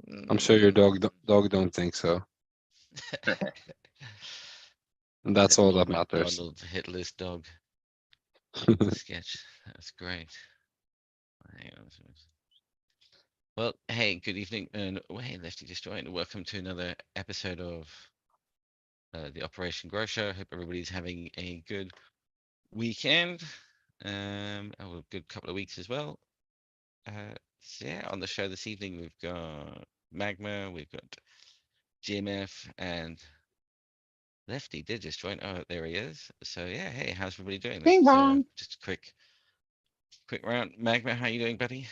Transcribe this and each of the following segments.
I'm sure your dog don't think so. And that's That all Norm that matters. Macdonald Hitler's dog sketch. That's great. Hang on. Well, hey, good evening, and hey, Lefty just joined. Welcome to another episode of the Operation Grow Show. Hope everybody's having a good weekend. A good couple of weeks as well. So yeah, on the show this evening we've got Magma, we've got GMF, and Lefty did just join. Oh, there he is. So yeah, hey, how's everybody doing? Bing Let's bong. just a quick round. Magma, how you doing, buddy?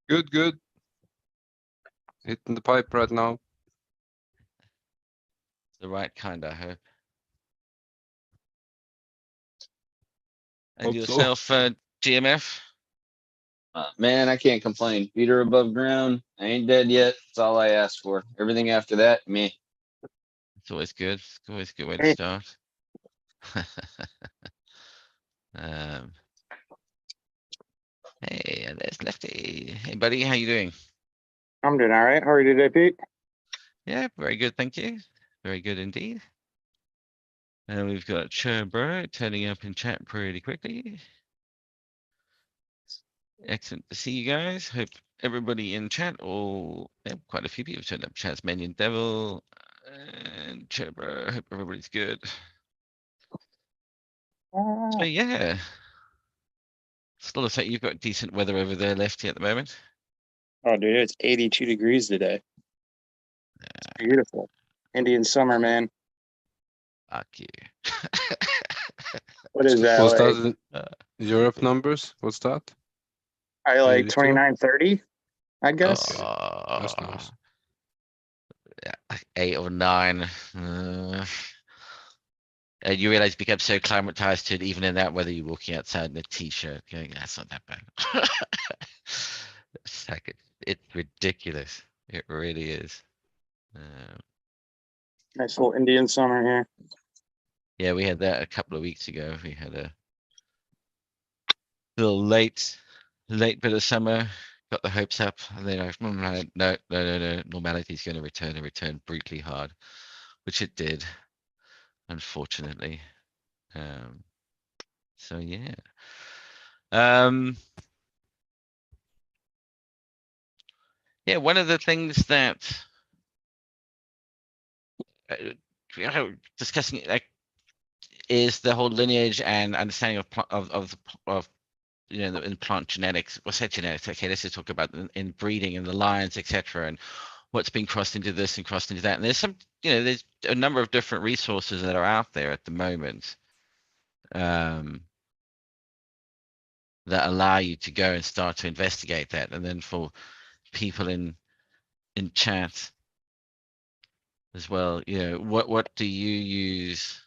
Good. Hitting the pipe right now. The right kind, I hope. And Hope so. yourself, GMF? Man, I can't complain. Feet are above ground. I ain't dead yet. That's all I asked for. Everything after that, me. It's always good. It's always a good way to Hey. start. um, hey, there's Lefty. Hey, buddy, how you doing? I'm doing all right. How are you today, Pete? Yeah, very good, thank you. Very good indeed. And we've got Bro turning up in chat pretty quickly. Excellent to see you guys. Hope everybody in chat, quite a few people turned up. Chat's Minion Devil and Bro. Hope everybody's good. So yeah. Still looks like you've got decent weather over there, Lefty, at the moment. Oh, dude, it's 82 degrees today. It's beautiful. Indian summer, man. Fuck you. What is that? What's Like, that in Europe numbers? What's that? I like 82? 29, 30, I guess. That's nice. Yeah, 8 or 9. And you realize you become so climatized to it, even in that weather, you're walking outside in a t-shirt going, that's not that bad. It's like it's ridiculous. It really is. Nice little Indian summer here. Yeah, we had that a couple of weeks ago. We had a little late bit of summer, got the hopes up, and then no, normality is going to return and return brutally hard, which it did, unfortunately. So yeah. Yeah, one of the things that discussing like is the whole lineage and understanding of in plant genetics. What's that genetics? Okay, let's just talk about in breeding and the lines, etc., and what's been crossed into this and crossed into that. And there's some, there's a number of different resources that are out there at the moment that allow you to go and start to investigate that. And then for people in chat as well, what do you use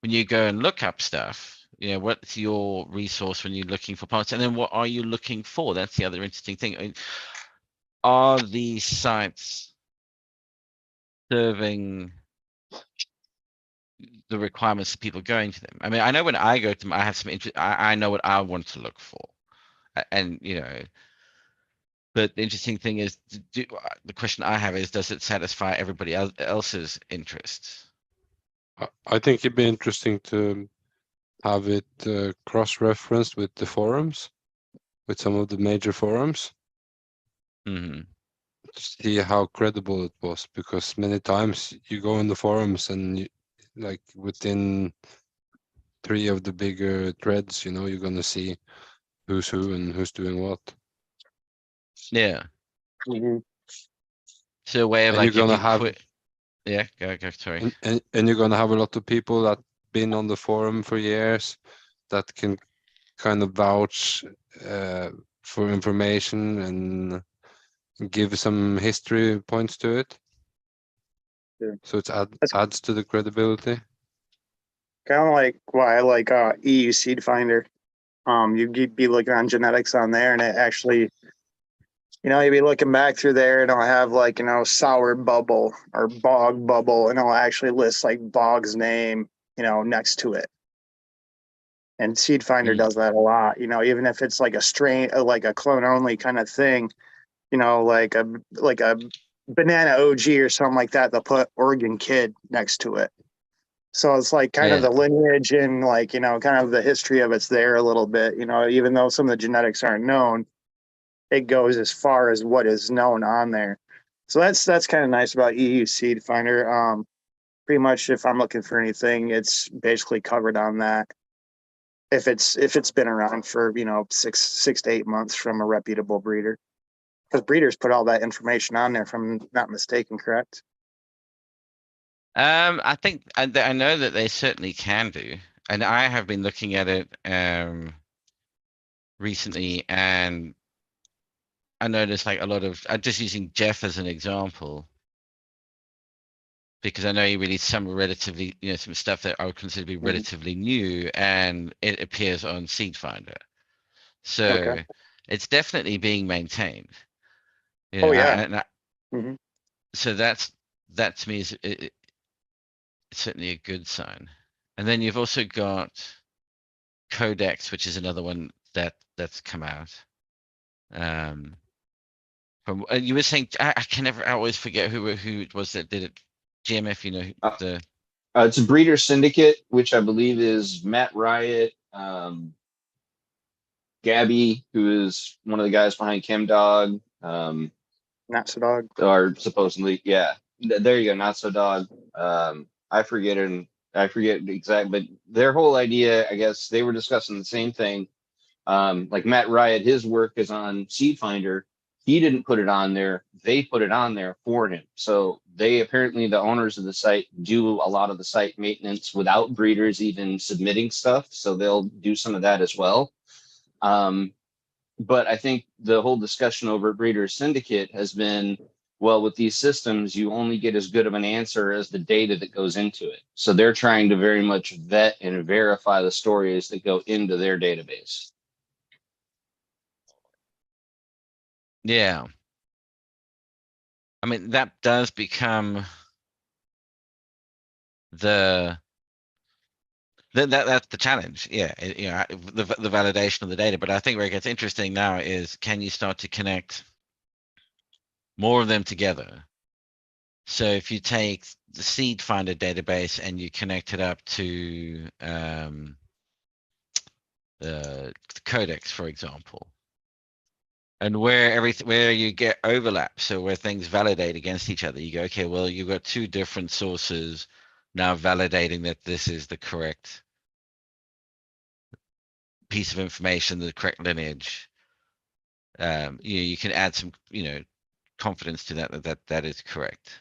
when you go and look up stuff? What's your resource when you're looking for plants? And then what are you looking for? That's the other interesting thing. I mean, are these sites serving the requirements of people going to them? I mean, I know when I go to them, I have some interest. I know what I want to look for, and but the interesting thing is, the question I have is, does it satisfy everybody else's interests? I think it'd be interesting to have it cross-referenced with the forums, with some of the major forums. Mm-hmm. To see how credible it was, because many times you go in the forums and like within 3 of the bigger threads, you're gonna see who's who and who's doing what. Yeah. Mm-hmm. So a way of And like, you're gonna if you have quit. Yeah, go, sorry. and you're gonna have a lot of people that been on the forum for years that can kind of vouch for information and give some history points to it. Yeah. So it adds to the credibility. Kind of like why I like eu.seedfinder. You'd be looking on genetics on there, and it actually, you'd be looking back through there, and it'll have like, sour bubble or bog bubble, and it'll actually list like bog's name, next to it. And Seedfinder does that a lot, even if it's like a strain, like a clone only kind of thing, like a banana OG or something like that. They'll put Oregon Kid next to it. So it's like kind of Yeah. the lineage and like, kind of the history of it's there a little bit, even though some of the genetics aren't known, it goes as far as what is known on there. So that's kind of nice about EU Seed Finder. Pretty much if I'm looking for anything, it's basically covered on that. If it's been around for, 6 to 8 months from a reputable breeder. Because breeders put all that information on there, if I'm not mistaken, correct? I think I know that they certainly can do, and I have been looking at it recently, and I noticed like a lot of just using Jeff as an example, because I know he released some relatively, some stuff that I would consider to be relatively new, and it appears on Seed Finder. So Okay. it's definitely being maintained. Oh, yeah. So that to me is it's certainly a good sign. And then you've also got Codex, which is another one that's come out. From you were saying, I can never, I always forget who it was that did it. GMF, the It's a breeder syndicate, which I believe is Matt Riot, Gabby, who is one of the guys behind ChemDog, Not so dog. or supposedly, yeah. There you go, Not So Dog. I forget exact, but their whole idea, I guess, they were discussing the same thing. Like Matt Riot, his work is on Seed Finder. He didn't put it on there. They put it on there for him. So they apparently, the owners of the site, do a lot of the site maintenance without breeders even submitting stuff. So they'll do some of that as well. But I think the whole discussion over Breeders Syndicate has been, well, with these systems, you only get as good of an answer as the data that goes into it. So they're trying to very much vet and verify the stories that go into their database. yeah. I mean, that does become that's the challenge. Yeah, the validation of the data. But I think where it gets interesting now is, can you start to connect more of them together? So if you take the Seed Finder database and you connect it up to the Codex, for example, and where you get overlap, so where things validate against each other, you go, okay, well, you've got two different sources now validating that this is the correct piece of information, the correct lineage. You can add some, confidence to that is correct.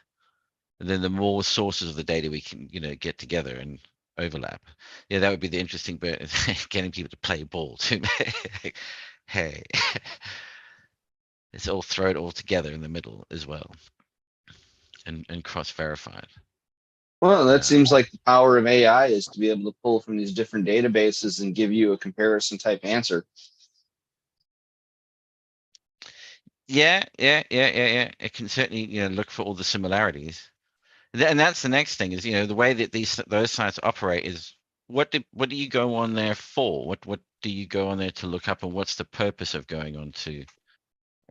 And then the more sources of the data we can, get together and overlap. Yeah, that would be the interesting bit, getting people to play ball too. Hey, it's all throw it all together in the middle as well, and cross verified. Well, that seems like the power of AI is to be able to pull from these different databases and give you a comparison type answer. Yeah. It can certainly, look for all the similarities. And that's the next thing is, the way that those sites operate is, what do you go on there for? What do you go on there to look up, and what's the purpose of going on to?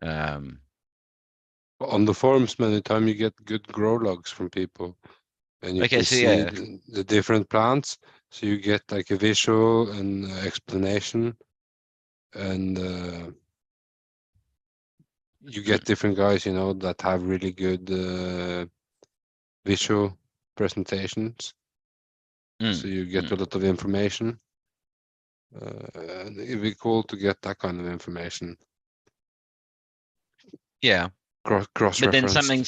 On the forums, many times you get good grow logs from people, and you Okay, can so see yeah. the different plants. So you get like a visual and explanation, and you get different guys, that have really good visual presentations. So you get a lot of information. And it'd be cool to get that kind of information. Yeah. Cross But then referenced. something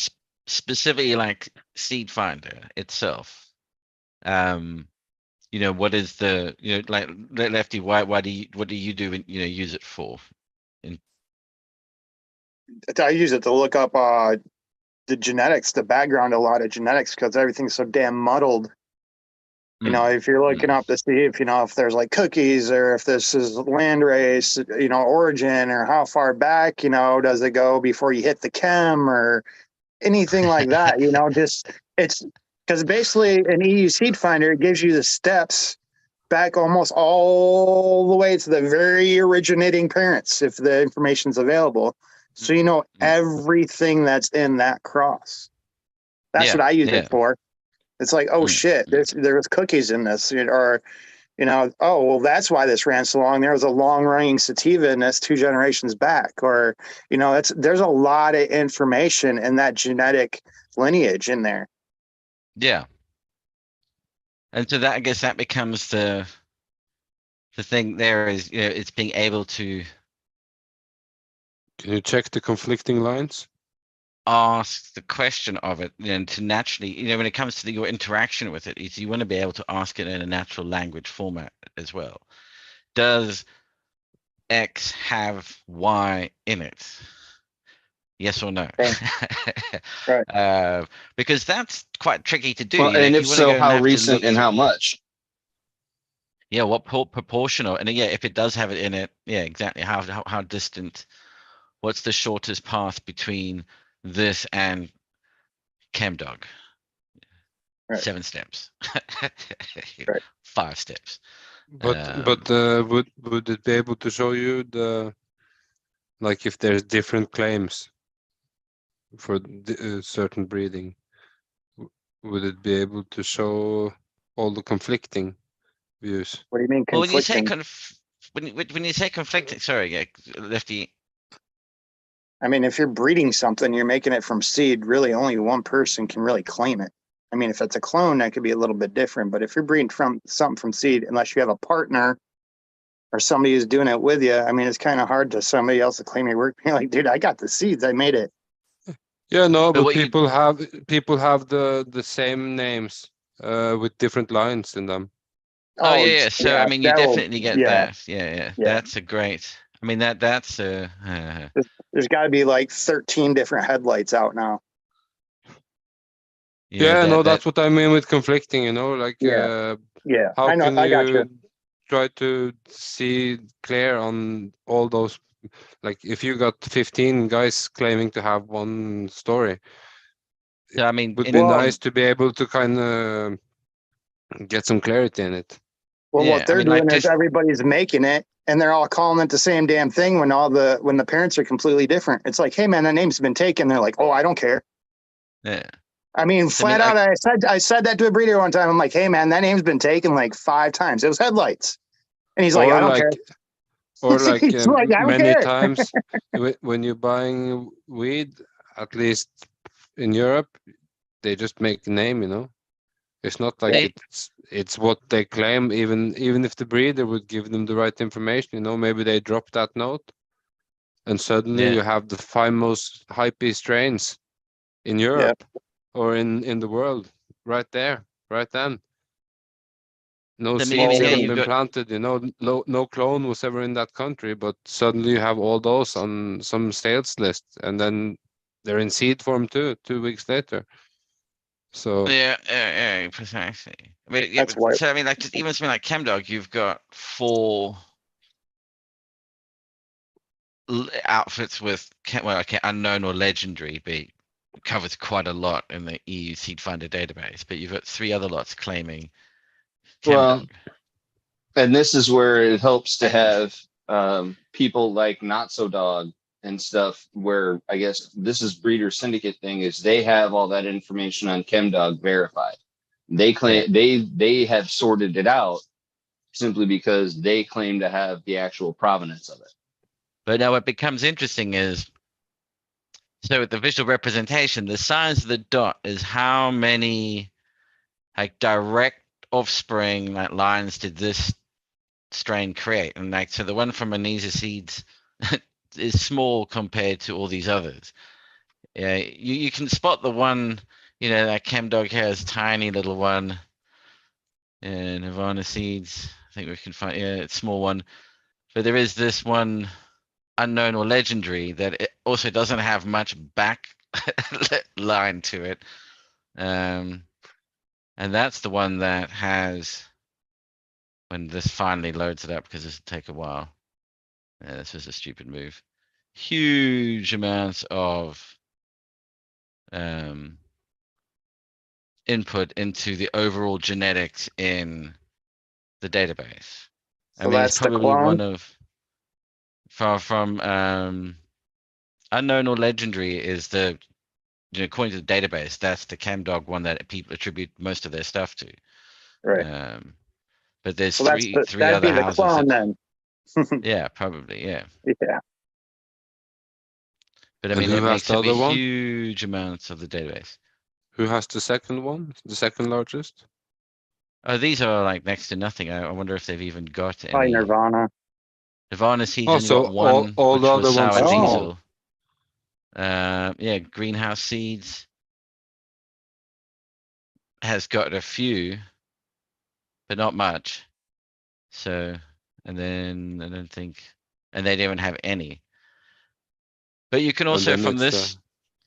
specifically like Seed Finder itself. What is the, like Lefty, what do you do and use it for? I use it to look up the genetics, the background, a lot of genetics, because everything's so damn muddled. If you're looking up to see if there's like cookies, or if this is land race, origin, or how far back, does it go before you hit the chem or anything like that, just it's because basically an EU seed finder gives you the steps back almost all the way to the very originating parents, if the information's available. So you know Mm. everything that's in that cross. That's Yeah, what I use yeah. it for. It's like, oh Mm, shit, there's cookies in this, or oh well, that's why this ran so long. There was a long running sativa in this 2 generations back, or there's a lot of information in that genetic lineage in there. Yeah. And so that, I guess that becomes the thing there is, it's being able to Can you check the conflicting lines? ask the question of it, and to naturally, when it comes to your interaction with it, is you want to be able to ask it in a natural language format as well. Does X have Y in it? Yes or no? Right. Because that's quite tricky to do. Well, and If if you want to so, go and how have to recent look and how through, much? yeah, what proportional, and yeah, if it does have it in it, yeah, exactly. How distant? What's the shortest path between this and ChemDog? Right. 7 steps. Right. 5 steps. But would it be able to show you like if there's different claims for certain breeding? Would it be able to show all the conflicting views? What do you mean Well, when you say conflicting? when you say conflicting, sorry, yeah, Lefty. I mean, if you're breeding something, you're making it from seed. Really, only one person can really claim it. I mean, if it's a clone, that could be a little bit different. But if you're breeding from something from seed, unless you have a partner or somebody who's doing it with you, I mean, it's kind of hard to somebody else to claim your work. You're like, dude, I got the seeds. I made it. Yeah, no, But but what you, people have the same names with different lines in them. oh Oh, yeah, yeah. So I yeah, mean, you that will, definitely get yeah, that. Yeah, yeah. yeah. That's a great. I mean, that's a. There's got to be like 13 different headlights out now. Yeah, no, That that's what I mean with conflicting, like Yeah, yeah. how I know. can I got you. you try to see clear on all those, like if you got 15 guys claiming to have one story, So I mean, would be Well, nice to be able to kind of get some clarity in it. Well, yeah. what I they're mean, like doing is just everybody's making it, and they're all calling it the same damn thing when the parents are completely different. It's like, hey man, that name's been taken. They're like, oh, I don't care. yeah. I mean, So I mean, flat out, I said that to a breeder one time. I'm like, hey man, that name's been taken like 5 times. It was headlights, and he's like, Or I don't care. like or like He's like, I don't many care. times when you're buying weed, at least in Europe, they just make a name. It's not like Yeah, it's what they claim, even if the breeder would give them the right information, maybe they drop that note and suddenly yeah. you have the 5 most hypey strains in yeah. Europe or in the world right there, right then. No I mean, seeds yeah, ever you've been got planted, no clone was ever in that country, but suddenly you have all those on some sales list, and then they're in seed form too, 2 weeks later. So yeah, precisely. I mean, yeah, That's why. so I mean, like just even something like ChemDog, you've got 4 outfits with unknown or legendary, but it covers quite a lot in the eu.seedfinder database. But you've got 3 other lots claiming Well, ChemDog. and this is where it helps to have people like Not So Dog and stuff, where I guess this is Breeder Syndicate thing, is they have all that information on ChemDog verified. They claim they have sorted it out simply because they claim to have the actual provenance of it. But now what becomes interesting is, so with the visual representation, the size of the dot is how many like direct offspring like lines did this strain create, and like so the one from Anisa Seeds is small compared to all these others. Yeah, you can spot the one, that ChemDog has tiny little one, and Havana Seeds. I think we can find, it's small one, but there is this one unknown or legendary that it also doesn't have much back line to it, and that's the one that has, when this finally loads it up, because this will take a while. Yeah, this was a stupid move. Huge amounts of input into the overall genetics in the database. I So mean, it's that's the probably clone. one of from unknown or legendary is the, according to the database, that's the ChemDog one that people attribute most of their stuff to. Right. But there's Well, three that'd other be the houses clone that, then. yeah, probably, yeah. Yeah. But I And mean, who that has makes the up a other one? huge amount of the database. Who has the second one? The second largest? Oh, these are like next to nothing. I wonder if they've even got Probably any. Nirvana. Nirvana Seeds Oh, only got so all one, all the which was other ones sour are Oh. small. diesel. Yeah, Greenhouse Seeds has got a few, but not much. So, and then I don't think, and they don't have any. But you can And also then from it's this,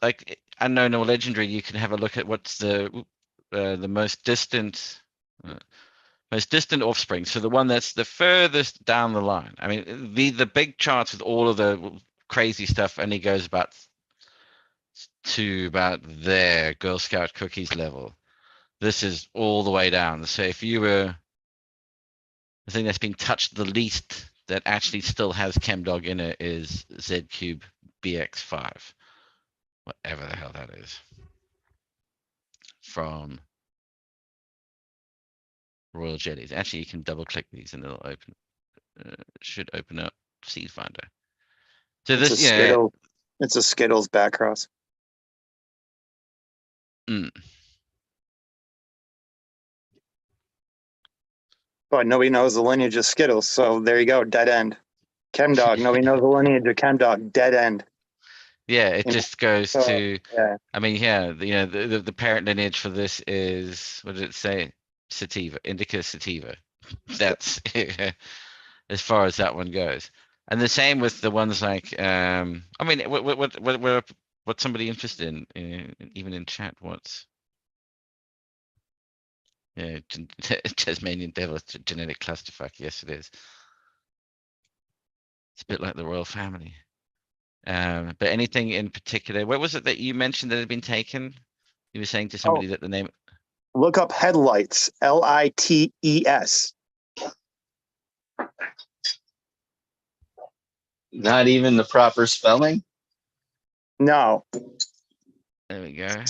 like unknown or legendary, you can have a look at what's the most distant. Most distant offspring, so the one that's the furthest down the line. I mean, the big charts with all of the crazy stuff only goes to about their Girl Scout cookies level. This is all the way down. So if you were the thing that's been touched the least that actually still has ChemDog in it is Z Cube BX5, whatever the hell that is, from Royal Jellies. Actually, you can double click these and it'll open. Should open up Seed Finder. So It's a this, yeah. Skittles. It's a Skittles backcross. Mm. But nobody knows the lineage of Skittles, so there you go, dead end. ChemDog, nobody knows the lineage of ChemDog, dead end. Yeah, it You know, just goes so, to. yeah. I mean, yeah, the parent lineage for this is, what did it say? Sativa, indica sativa. That's as far as that one goes. And the same with the ones like, I mean, what's somebody interested in, even in chat? What's, yeah, Tasmanian devil genetic clusterfuck. Yes, it is. It's a bit like the royal family. But anything in particular? What was it that you mentioned that had been taken? You were saying to somebody that the name. Look up headlights, LITES. Not even the proper spelling. No. There we go.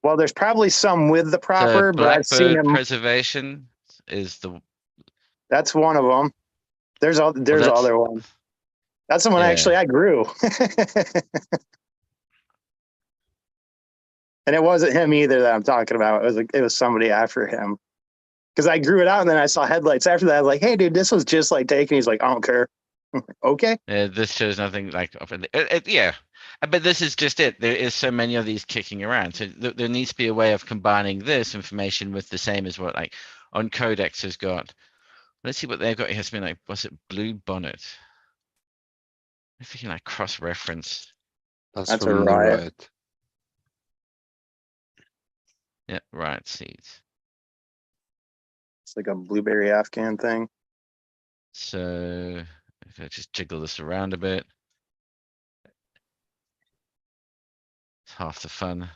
Well, there's probably some with the So proper, but I've seen blackbird them. preservation is the. That's one of them. There's that's- other one. That's the one Yeah. actually I grew. And it wasn't him either that I'm talking about. It was somebody after him. Because I grew it out and then I saw headlights after that. I was like, hey, dude, this was just like taken. He's like, I don't care. Okay. This shows nothing like yeah, but this is just it. There is so many of these kicking around, so there needs to be a way of combining this information with the same as what like on Codex has got. Let's see what they've got here. It's been like, what's it, Blue Bonnet? If you can like cross-reference. That's That's a from the riot. riot. Yeah, right, seeds. It's like a blueberry Afghan thing. So if I just jiggle this around a bit, it's half the fun.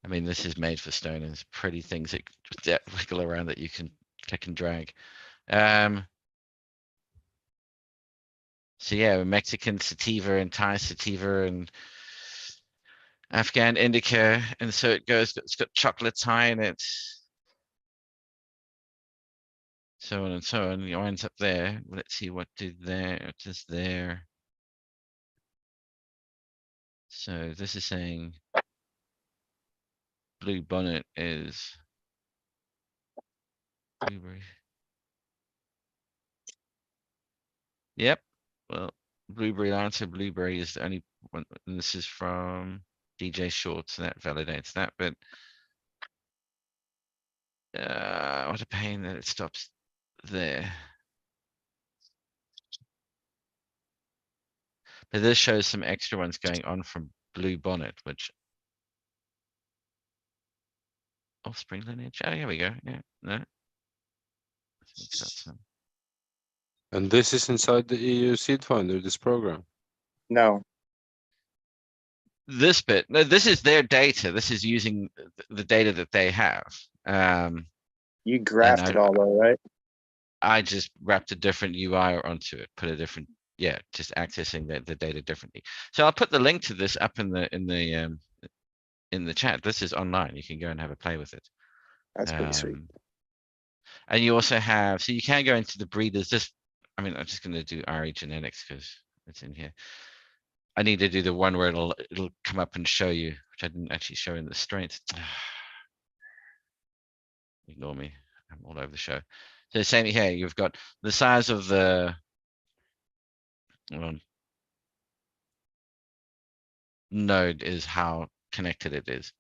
I mean, this is made for stoners. Pretty things that wiggle around that you can click and drag. So yeah, Mexican sativa and Thai sativa and Afghan indica, and so it goes. It's got chocolate high in it, so on and so on. It winds up there. Let's see what did there. What is there? So this is saying Blue Bonnet is blueberry. Yep. Well, Blueberry Lancer Blueberry is the only one. And this is from DJ Shorts, and that validates that. But what a pain that it stops there. But this shows some extra ones going on from Blue Bonnet, which offspring lineage. Oh, here we go. Yeah, no. And this is inside the EU Seed Finder, this program. No. This bit, no, this is their data. This is using the data that they have. You grafted all though, right? I just wrapped a different UI onto it, put a different yeah, just accessing the data differently. So I'll put the link to this up in the chat. This is online. You can go and have a play with it. That's pretty sweet. And you also have, so you can go into the breeders. I mean, I'm just going to do RE genetics because it's in here. I need to do the one where it'll come up and show you, which I didn't actually show in the strength. Ignore me. I'm all over the show. So same here. You've got the size of the node is how connected it is.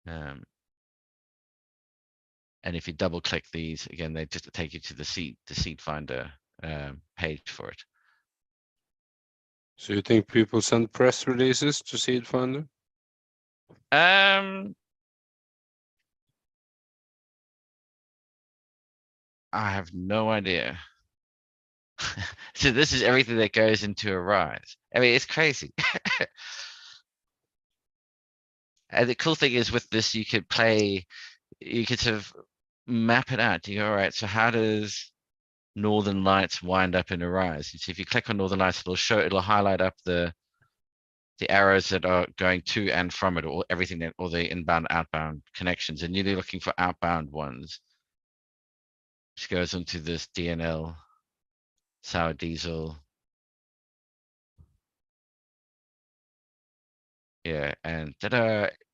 And if you double click these again, they just take you to the seed finder page for it. So you think people send press releases to SeedFinder? I have no idea. So this is everything that goes into Arise. I mean, it's crazy. And the cool thing is with this, you could sort of map it out. You go, all right, so how does Northern Lights wind up in Arise? So if you click on Northern Lights, it'll highlight up the arrows that are going to and from it, or everything that, or the inbound, outbound connections. And you're looking for outbound ones, which goes onto this DNL, sour diesel. Yeah, and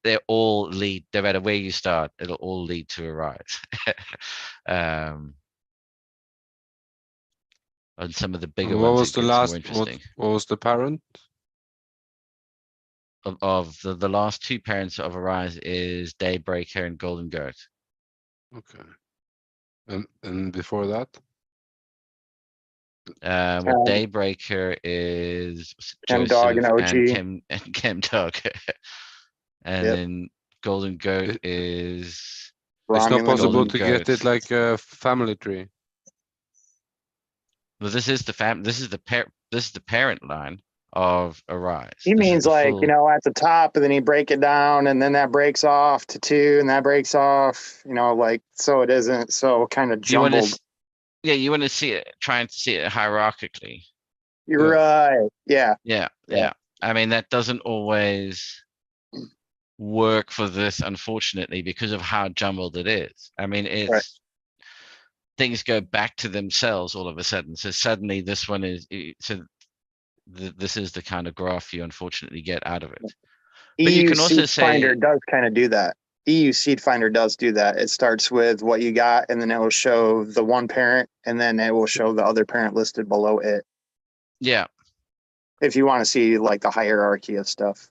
they all lead, no matter where you start, it'll all lead to Arise. On some of the bigger And what ones, was it the gets more last? interesting. What was the parent? Of the last two parents of Arise is Daybreaker and Golden Goat. Okay. And before that? Well, Daybreaker is Chem Dog and Joseph OG. and Chem Dog. And Yep. then Golden Goat It- is It's not Romulan. possible Golden to get it Goat. like a family tree. Well, this is the parent line of Arise. He This is means the like, full, at the top, and then he break it down, and then that breaks off to 2, and that breaks off, like, so it isn't so kind of you want jumbled. to, yeah, you want to see it, trying to see it hierarchically. You're Yeah. right. Yeah. Yeah. I mean, that doesn't always work for this, unfortunately, because of how jumbled it is. I mean, Right. things go back to themselves all of a sudden. So suddenly this one is, this is the kind of graph you unfortunately get out of it. But you EU can also Seed Finder say, does kind of do that. EU Seed Finder does do that. It starts with what you got, and then it will show the one parent, and then it will show the other parent listed below it. yeah, If you want to see like the hierarchy of stuff.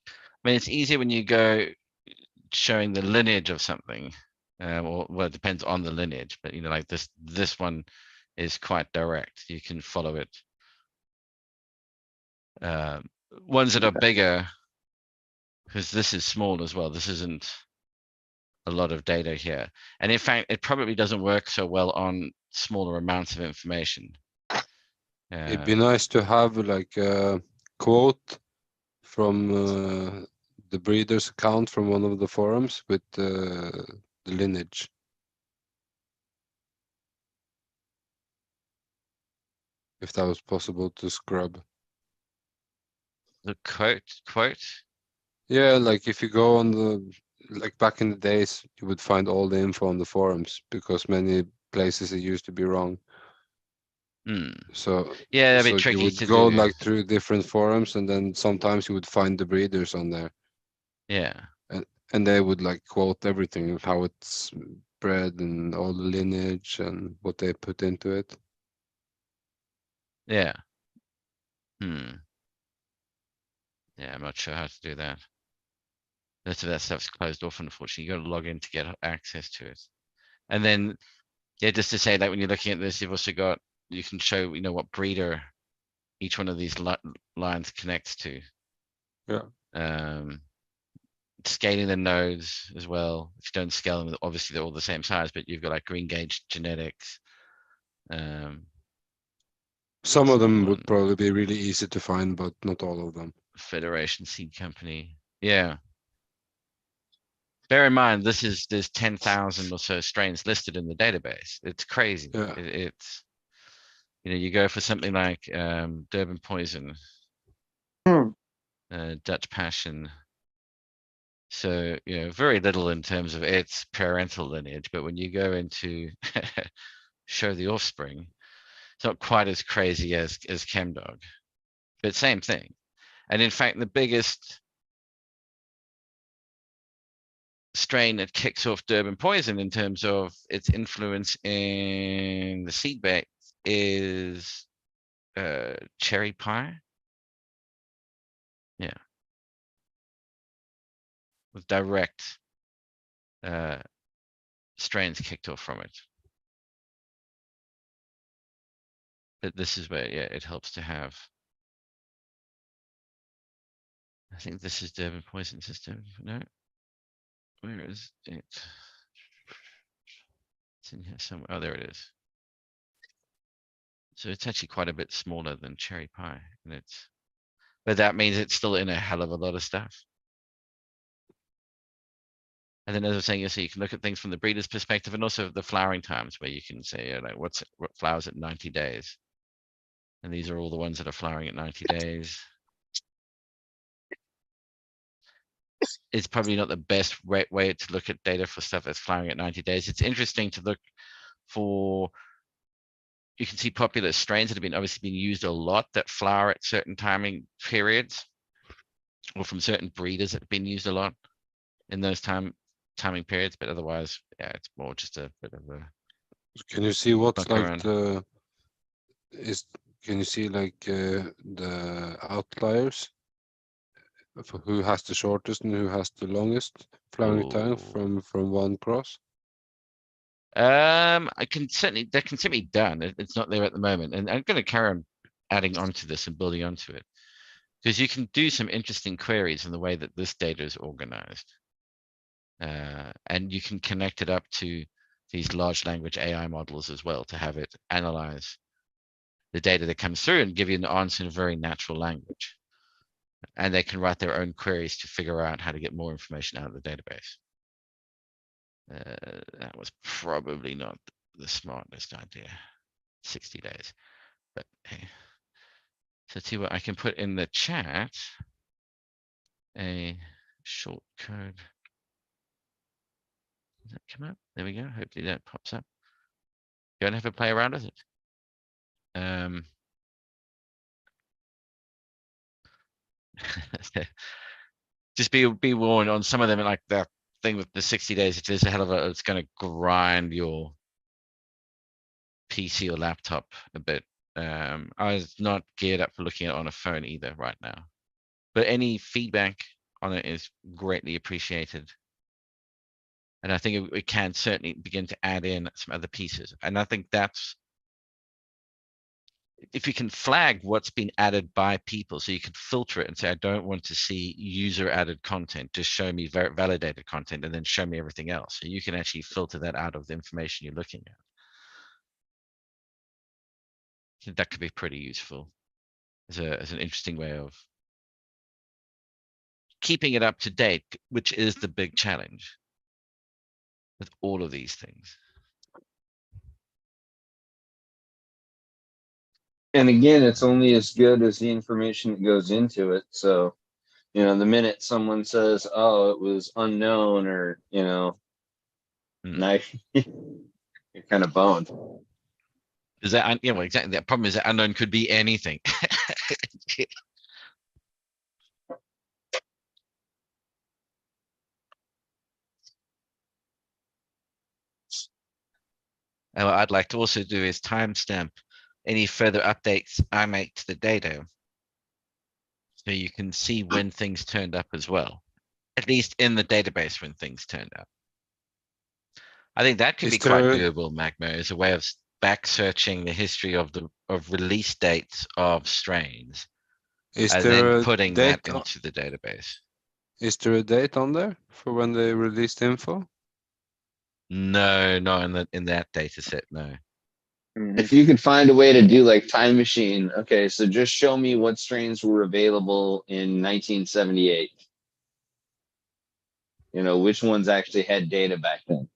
I mean, it's easier when you go showing the lineage of something. Or well, it depends on the lineage, but like this one is quite direct. You can follow it. Ones that are bigger, because this is small as well. This isn't a lot of data here. And in fact, it probably doesn't work so well on smaller amounts of information. It'd be nice to have like a quote from the breeder's account from one of the forums with the lineage. If that was possible to scrub. The quote. Yeah, like if you go on like back in the days, you would find all the info on the forums because many places it used to be wrong. So Yeah, that'd so be you tricky would to go do. like through different forums, and then sometimes you would find the breeders on there. Yeah. And they would like quote everything of how it's bred and all the lineage and what they put into it. Yeah. Yeah, I'm not sure how to do that. Most of that stuff's closed off, unfortunately. You got to log in to get access to it. And then, yeah, just to say that when you're looking at this, you've also got, you can show, what breeder each one of these lines connects to. Yeah. Scaling the nodes as well. If you don't scale them, obviously they're all the same size, but you've got like green gauge genetics. Some of them would one. probably be really easy to find, but not all of them. Federation Seed Company. Yeah. Bear in mind, there's 10,000 or so strains listed in the database. It's crazy. Yeah. It's, You go for something like Durban poison, Hmm. Dutch passion. So, very little in terms of its parental lineage, but when you go into show the offspring, it's not quite as crazy as Chemdog, but same thing. And in fact, the biggest strain that kicks off Durban poison in terms of its influence in the seed bank is cherry pie. Yeah. With direct strains kicked off from it. But this is where, it helps to have. I think this is Durban poison system. No, where is it? It's in here somewhere. Oh, there it is. So it's actually quite a bit smaller than cherry pie, and but that means it's still in a hell of a lot of stuff. And then, as I was saying, so you can look at things from the breeder's perspective, and also the flowering times, where you can say, like, what flowers at 90 days, and these are all the ones that are flowering at 90 days. It's probably not the best way to look at data for stuff that's flowering at 90 days. It's interesting to look for. You can see popular strains that have been obviously been used a lot that flower at certain timing periods, or from certain breeders that have been used a lot in those timing periods. But otherwise, yeah, it's more just a bit of a. Can you see what's Look like around. can you see like the outliers for who has the shortest and who has the longest flowering time Oh. from one cross? That can certainly be done. It's not there at the moment, and I'm going to carry on adding onto this and building onto it, because you can do some interesting queries in the way that this data is organized, and you can connect it up to these large language AI models as well to have it analyze the data that comes through and give you an answer in a very natural language, and they can write their own queries to figure out how to get more information out of the database. That was probably not the smartest idea. 60 days, but hey. So see what I can put in the chat. A short code. Does that come up? There we go. Hopefully that pops up. Go and have a play around with it. Just be warned on some of them, like the thing with the 60 days. It is a hell of a. It's going to grind your PC or laptop a bit. I was not geared up for looking at it on a phone either right now. But any feedback on it is greatly appreciated. And I think we can certainly begin to add in some other pieces. And I think that's, if you can flag what's been added by people, so you can filter it and say, I don't want to see user added content, just show me validated content, and then show me everything else. So you can actually filter that out of the information you're looking at. I think that could be pretty useful as an interesting way of keeping it up to date, which is the big challenge with all of these things. And again, it's only as good as the information that goes into it. So, the minute someone says, "Oh, it was unknown," or now you're kind of boned. Is that, well, exactly. The problem is that unknown could be anything. And what I'd like to also do is timestamp any further updates I make to the data, so you can see when things turned up as well, at least in the database when things turned up. I think that could be quite doable, Magma, as a way of back searching the history of release dates of strains, and then putting that into the database. Is there a date on there for when they released info? No, not in that data set, no. If you could find a way to do like time machine, okay, so just show me what strains were available in 1978. Which ones actually had data back then.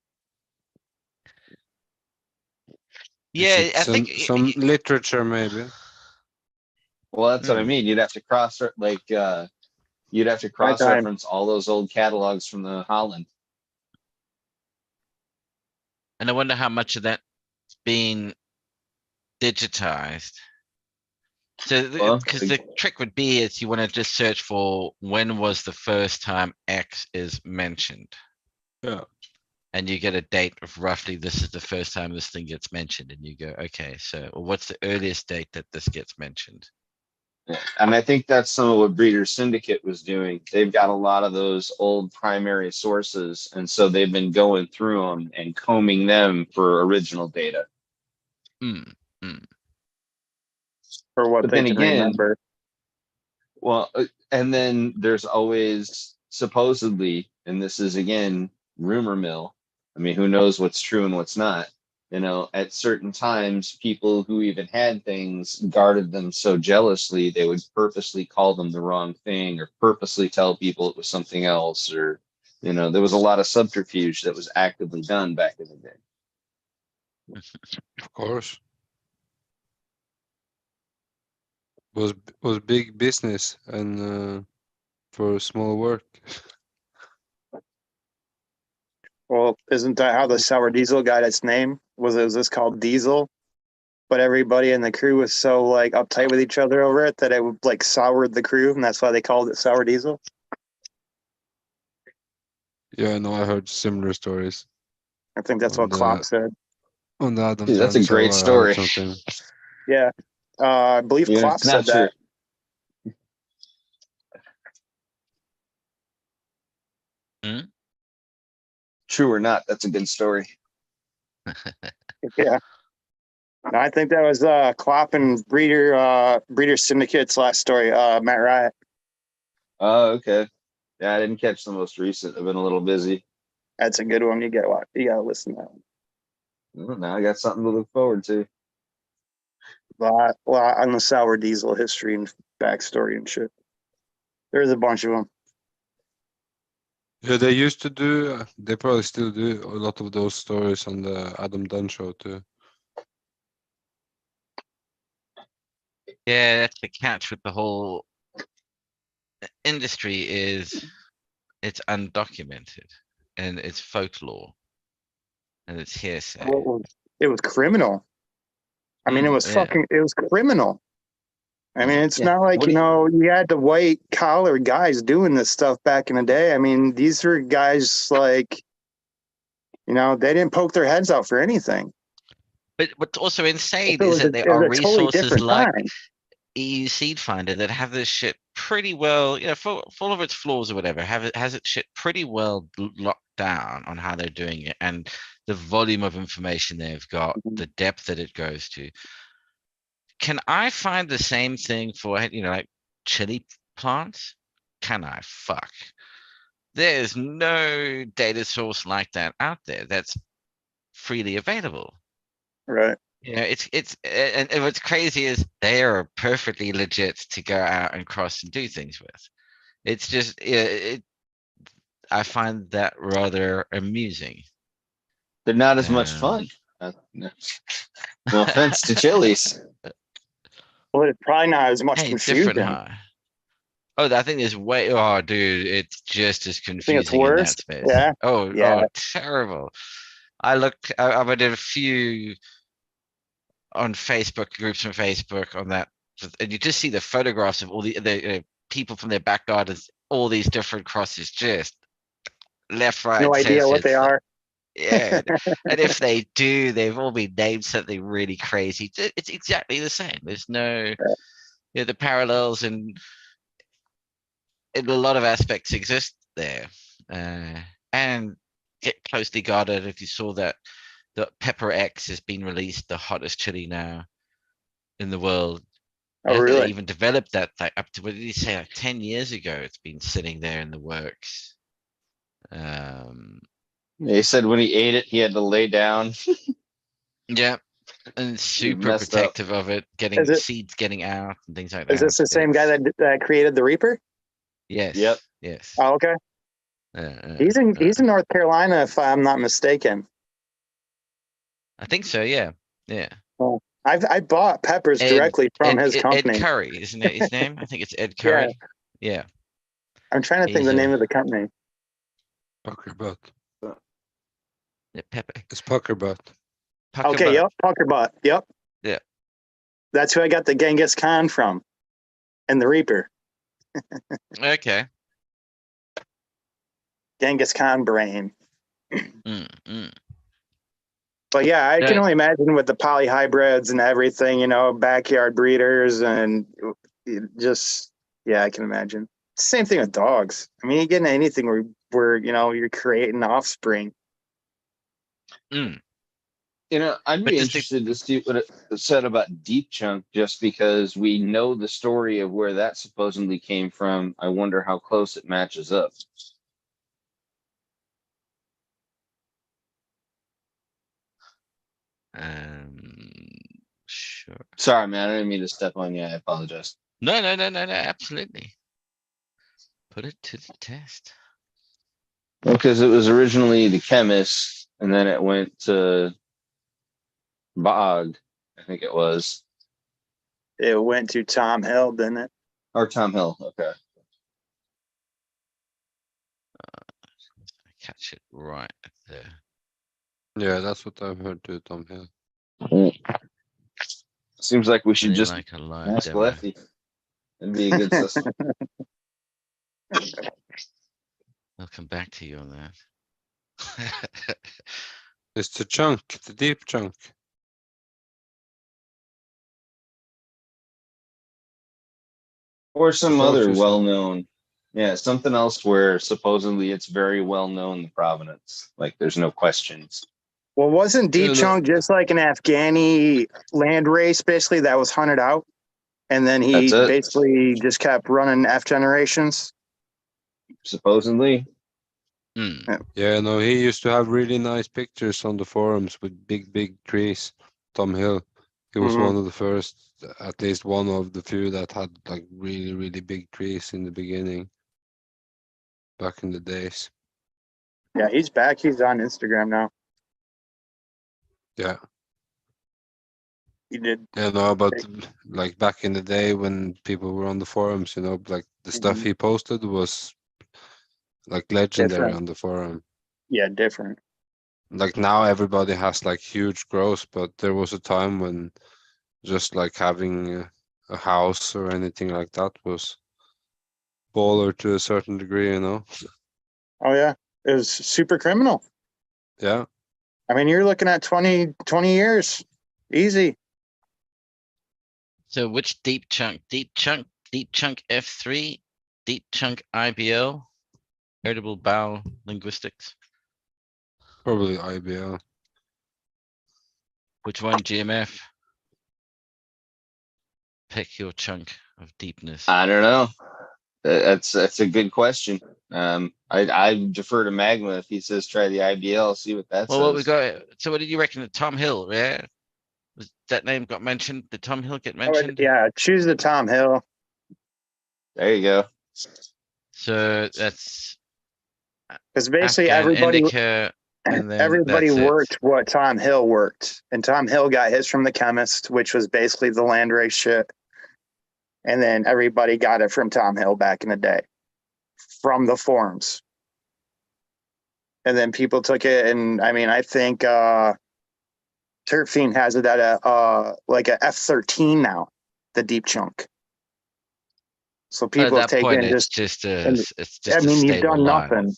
Yeah, Is it I think. some literature maybe? Well, that's what I Hmm. mean. You'd have to you'd have to My cross time. reference all those old catalogs from the Holland. And I wonder how much of that's been digitized. So, Well, because the trick would be is you want to just search for when was the first time X is mentioned, Yeah. and you get a date of roughly this is the first time this thing gets mentioned, and you go, okay, so what's the earliest date that this gets mentioned? yeah. And I think that's some of what Breeder Syndicate was doing. They've got a lot of those old primary sources, and so they've been going through them and combing them for original data. Hmm. Hmm. For what But they then can again, remember. well, and then there's always supposedly, and this is again rumor mill. I mean, who knows what's true and what's not? You know, at certain times, people who even had things guarded them so jealously they would purposely call them the wrong thing or purposely tell people it was something else. Or, you know, there was a lot of subterfuge that was actively done back in the day. Of course. Was big business and for small work. Well, isn't that how the sour diesel got its name? Was this called Diesel? But everybody in the crew was so like uptight with each other over it that it would like soured the crew, and that's why they called it Sour Diesel. Yeah, no, I heard similar stories I think that's on what Klopp said. the Adam Dude, that's Dunn a show. great I heard story. something. Yeah, I believe Yeah, Klopp it's not said that. true. Hmm? True or not, that's a good story. Yeah, I think that was Klopp and Breeder Syndicate's last story. Matt Riot. Oh, okay. Yeah, I didn't catch the most recent. I've been a little busy. That's a good one. You gotta listen to that one. Well, now I got something to look forward to. Lot on the Sour Diesel history and backstory and shit. There's a bunch of them. Yeah, they used to do. They probably still do a lot of those stories on the Adam Dunn show too. Yeah, that's the catch with the whole industry is it's undocumented and it's folklore and it's hearsay. It was criminal. I mean, it was Yeah. criminal. I mean, it's Yeah. not like, What do you had the white collar guys doing this stuff back in the day. I mean, these were guys like, they didn't poke their heads out for anything. But what's also insane It is was that there it are was a totally resources different like time. eu.seedfinder that have this shit pretty well, for all of its flaws or whatever, has it shit pretty well locked down on how they're doing it and the volume of information they've got, the depth that it goes to. Can I find the same thing for, like chili plants? Can I? Fuck. There's no data source like that out there that's freely available. Right. And what's crazy is they are perfectly legit to go out and cross and do things with. It's just, I find that rather amusing. They're not as much fun. No offense to Chili's. Well, it's probably not as much Hey, different, confusion. huh? Oh, I think there's way. Oh, dude, it's just as I think it's confusing in worse. that space. Yeah. Oh, Yeah. terrible. I looked. I did a few on Facebook groups on Facebook on that, and you just see the photographs of all the people from their back gardens, all these different crosses, just left, right, No and idea what center. they are. Yeah, and if they do, they've all been named something really crazy. It's exactly the same. There's no, the parallels and in a lot of aspects exist there, and get closely guarded. If you saw that the Pepper X has been released, the hottest chili now in the world. Oh, I think they really? even developed that like up to, what did he say, like 10 years ago? It's been sitting there in the works. He said when he ate it, he had to lay down. Yeah, and super Messed up. protective of it, Is it? seeds getting out and things like Is that. this the same guy that created the Reaper? Yes. Yep. Yes. Oh, okay. He's in North Carolina, if I'm not mistaken. I think so. Yeah. Yeah. I bought peppers Ed, directly from his Ed company. Curry, isn't it his name? I think it's Ed Yeah. Curry. Yeah. I'm trying to think He's the a- name of the company. Puckerbot. Yeah, Pepper. It's Puckerbot. Okay, yep, Puckerbot. Yep. Yeah. That's who I got the Genghis Khan from, and the Reaper. Okay. Genghis Khan brain. Mm. But yeah, I can Yeah. only imagine with the polyhybrids and everything, backyard breeders and just, yeah, I can imagine. Same thing with dogs. I mean, you get into anything where you're creating offspring. Mm. I'd But be just to- interested to see what it said about Deep Chunk, just because we know the story of where that supposedly came from. I wonder how close it matches up. Sure. Sorry, man. I didn't mean to step on you. I apologize. No, absolutely. Put it to the test. Because it was originally the chemist, and then it went to Bog, I think it was. It went to Tom Hill, didn't it? Or Tom Hill. Okay. Catch it right there. Yeah, that's what I've heard too, Tom Hill. Seems like we should Really just like a live ask demo. Lefty. It'd be a good system. I'll come back to you on that. It's the chunk, the deep chunk. Or some What else other you said? well-known. Yeah, something else where supposedly it's very well known, the provenance. Like there's no questions. Well, wasn't Deep Yeah, Chunk just like an Afghani land race, basically, that was hunted out? And then he That's it. basically just kept running F generations? Supposedly. Mm. Yeah, no, he used to have really nice pictures on the forums with big trees. Tom Hill. He was Mhm. one of the first, at least one of the few that had like really big trees in the beginning. Back in the days. Yeah, he's back. He's on Instagram now. Yeah. He did. Yeah, no, but like back in the day when people were on the forums, like the stuff Mhm. he posted was like legendary Different. on the forum. Yeah, different. Like now everybody has like huge growth, but there was a time when just like having a house or anything like that was baller to a certain degree, Oh, yeah. It was super criminal. Yeah. I mean, you're looking at 20 years. Easy. So which deep chunk? Deep chunk F3, deep chunk IBL, heritable bowel linguistics. Probably IBL. Which one, GMF? Pick your chunk of deepness. I don't know. That's a good question. I defer to Magma if he says try the IBL, see what that Well, says. what we got? So, what did you reckon of Tom Hill? Yeah, was that name got mentioned? Did Tom Hill get mentioned? Yeah, choose the Tom Hill. There you go. So that's Because basically Afghan everybody indica, and then everybody that's it. worked what Tom Hill worked. And Tom Hill got his from the chemist, which was basically the landrace shit. And then everybody got it from Tom Hill back in the day from the forums. And then people took it, and I mean, I think Turf Fiend has it at a like a F13 now, the deep chunk. So At people have that point, taken it's just, just a and, it's I just a mean, you've stable done line. nothing.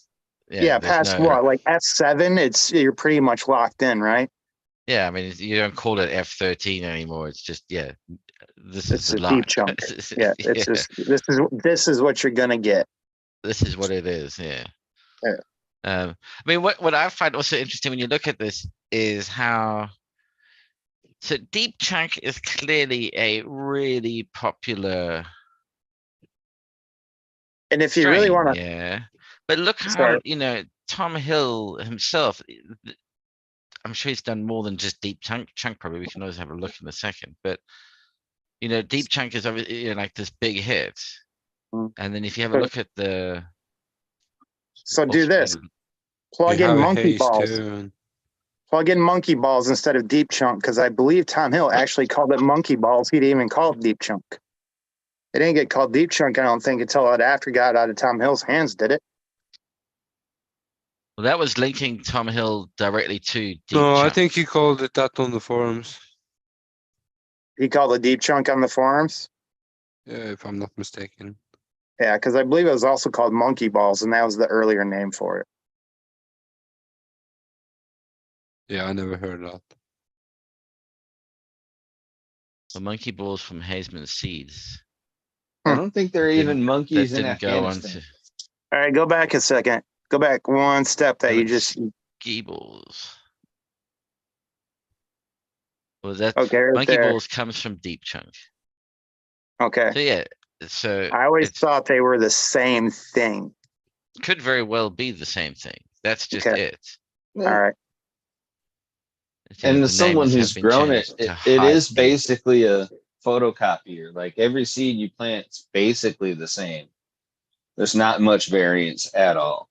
Yeah, there's past no. what, like F7, you're pretty much locked in, right? Yeah, I mean, you don't call it F13 anymore. It's just this is It's the a line. deep chunk. Yeah, it's just this is what you're gonna get. This is what it is. Yeah. Yeah. I mean, what I find also interesting when you look at this is how. So deep chunk is clearly a really popular And if you strain, really want to, yeah. But look how sorry, Tom Hill himself. I'm sure he's done more than just deep chunk. Probably we can always have a look in a second. But deep chunk is obviously like this big hit, and then if you have a look at the so do this. You Plug in have a monkey haze balls. too. Plug in monkey balls instead of deep chunk, because I believe Tom Hill actually called it monkey balls. He didn't even call it deep chunk. It didn't get called deep chunk, I don't think, until it after got out of Tom Hill's hands, did it? Well, that was linking Tom Hill directly to deep No, I chunk. think he called it that on the forums. He called it deep chunk on the forums. Yeah, if I'm not mistaken. Yeah, because I believe it was also called monkey balls, and that was the earlier name for it. Yeah, I never heard that. The monkey balls from Hazeman Seeds. I don't think there are Didn't- even That monkeys in didn't go on Afghanistan. to All right, go back a second. Go back one step that No, you it's just. Geebles. Well, that Okay, right monkey there. balls comes from deep chunk. Okay. So yeah, so I always it's thought they were the same thing. could very well be the same thing. That's just Okay. it. All right. You know, And the as someone names have who's been grown it, changed to it hide is the basically a photocopier. Like every seed you plant is basically the same. There's not much variance at all.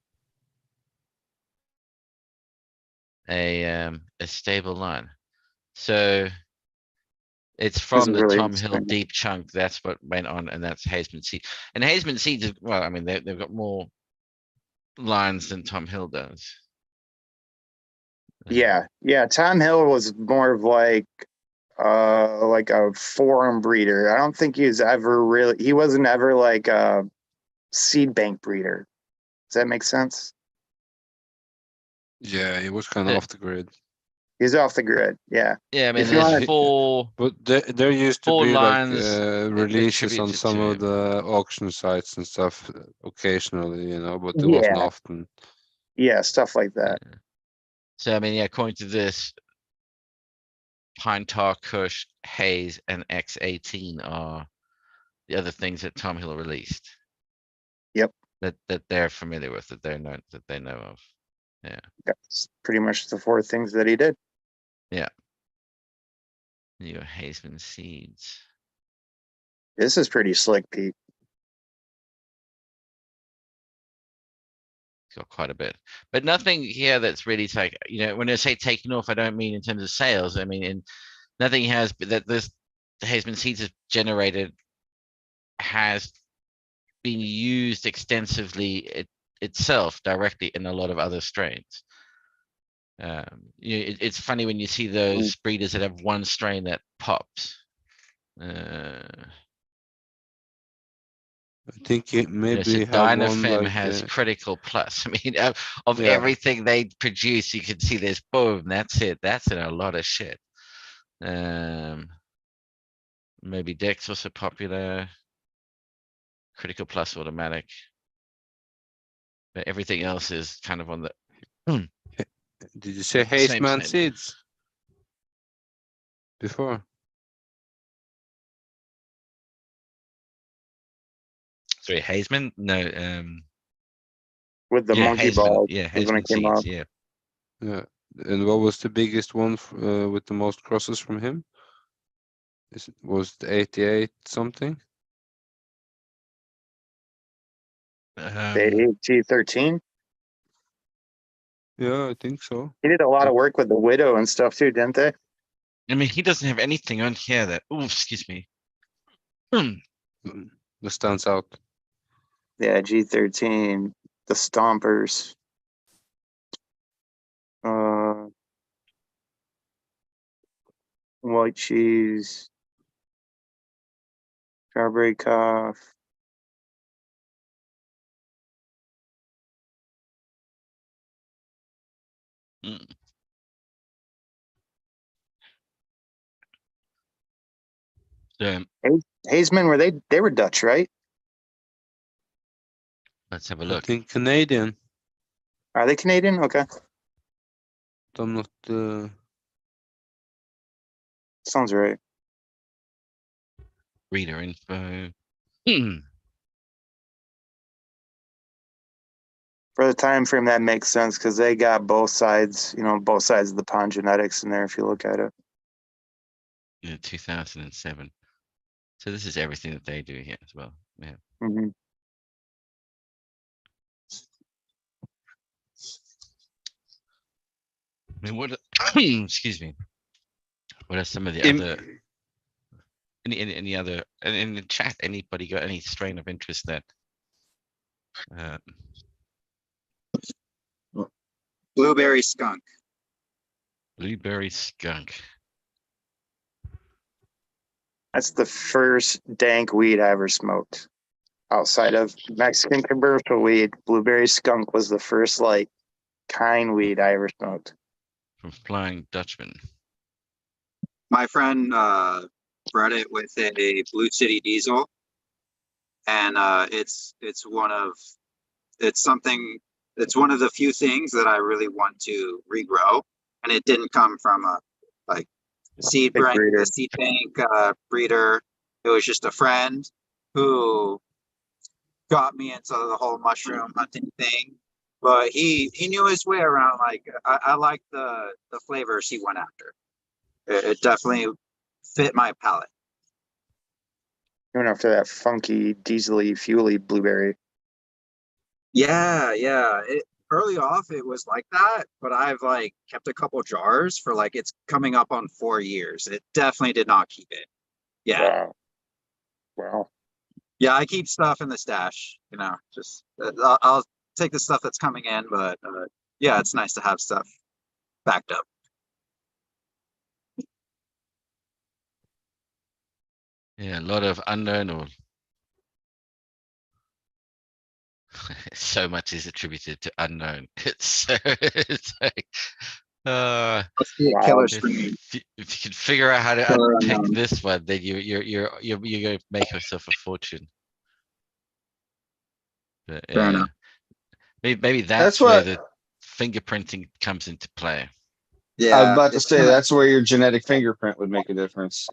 a stable line. So it's This from is the really Tom Hill interesting. deep chunk. That's what went on, and that's Hazeman Seeds. And Hazeman Seeds is, well, I mean, they've got more lines than Tom Hill does. Yeah, yeah. Tom Hill was more of like a forum breeder. I don't think he wasn't ever like a seed bank breeder. Does that make sense? Yeah, he was kind of Yeah. off the grid. He's off the grid. Yeah. Yeah, I mean, If you there's want four But there used to be like lines releases on attributed some to of him. the auction sites and stuff occasionally, you know, but it Yeah. wasn't often. Yeah, stuff like that. So I mean, yeah, according to this, Pine Tar, Kush, Haze, and X18 are the other things that Tom Hill released. Yep. That they're familiar with, that they know of. That's pretty much the four things that he did. Your Hazeman Seeds. This is pretty slick, Pete. It's got quite a bit, but nothing here that's really like, you know, when I say taking off, I don't mean in terms of sales. I mean in nothing has that this Hazeman Seeds has generated has been used extensively itself directly in a lot of other strains. It's funny when you see those breeders that have one strain that pops. I think it So maybe have one Dynafem like has critical plus. I mean, of Yeah. everything they produce, you can see there's boom. That's it. That's in a lot of shit. Maybe Dex also popular. Critical plus automatic. But everything else is kind of on the Did you say same Hazeman side. Seeds before? Sorry, Hazeman? No, With the yeah, monkey Hazeman. ball Yeah, when it Hazeman came Seeds. up. Yeah. Yeah. And what was the biggest one with the most crosses from him? Was it 88 something? The G13. Yeah, I think so. He did a lot of work with the widow and stuff too, didn't they? I mean, he doesn't have anything on here that. Oh, excuse me. That stands out. Yeah, G13, the Stompers. White cheese, strawberry cough. Hazeman, they were Dutch, right? Let's have a I look. think Canadian. Are they Canadian? Okay. I'm not. Sounds right. Reader info. For the time frame, that makes sense because they got both sides, both sides of the pond genetics in there if you look at it. Yeah, 2007. So this is everything that they do here as well. Yeah. Mm-hmm. I mean, what Excuse me. What are some of the other any other, and in the chat, anybody got any strain of interest that Blueberry skunk. blueberry skunk? That's the first dank weed I ever smoked. Outside of Mexican commercial weed, blueberry skunk was the first like kind weed I ever smoked. From Flying Dutchman. My friend bred it with a Blue City diesel, and it's one of the few things that I really want to regrow, and it didn't come from a like seed Big bank, breeder. a seed bank breeder. It was just a friend who got me into the whole mushroom hunting thing. But he knew his way around. Like I like the flavors he went after. It definitely fit my palate. Going after that funky, diesely, fuely blueberry. Yeah, yeah. Early off it was like that, but I've like kept a couple jars for like it's coming up on 4 years. It definitely did not keep it. Yeah. Wow. Wow. Yeah, I keep stuff in the stash, just I'll take the stuff that's coming in, but yeah, it's nice to have stuff backed up. Yeah, a lot of unknown, or so much is attributed to unknown. It's like, Let's see a Wow. killer if, strain. if you can figure out how to Killer unpick unknown. this one, then you're gonna make yourself a fortune. But Fair yeah, enough. maybe That's that's where what the fingerprinting comes into play. I was Yeah, about to it's say. gonna, That's where your genetic fingerprint would make a difference.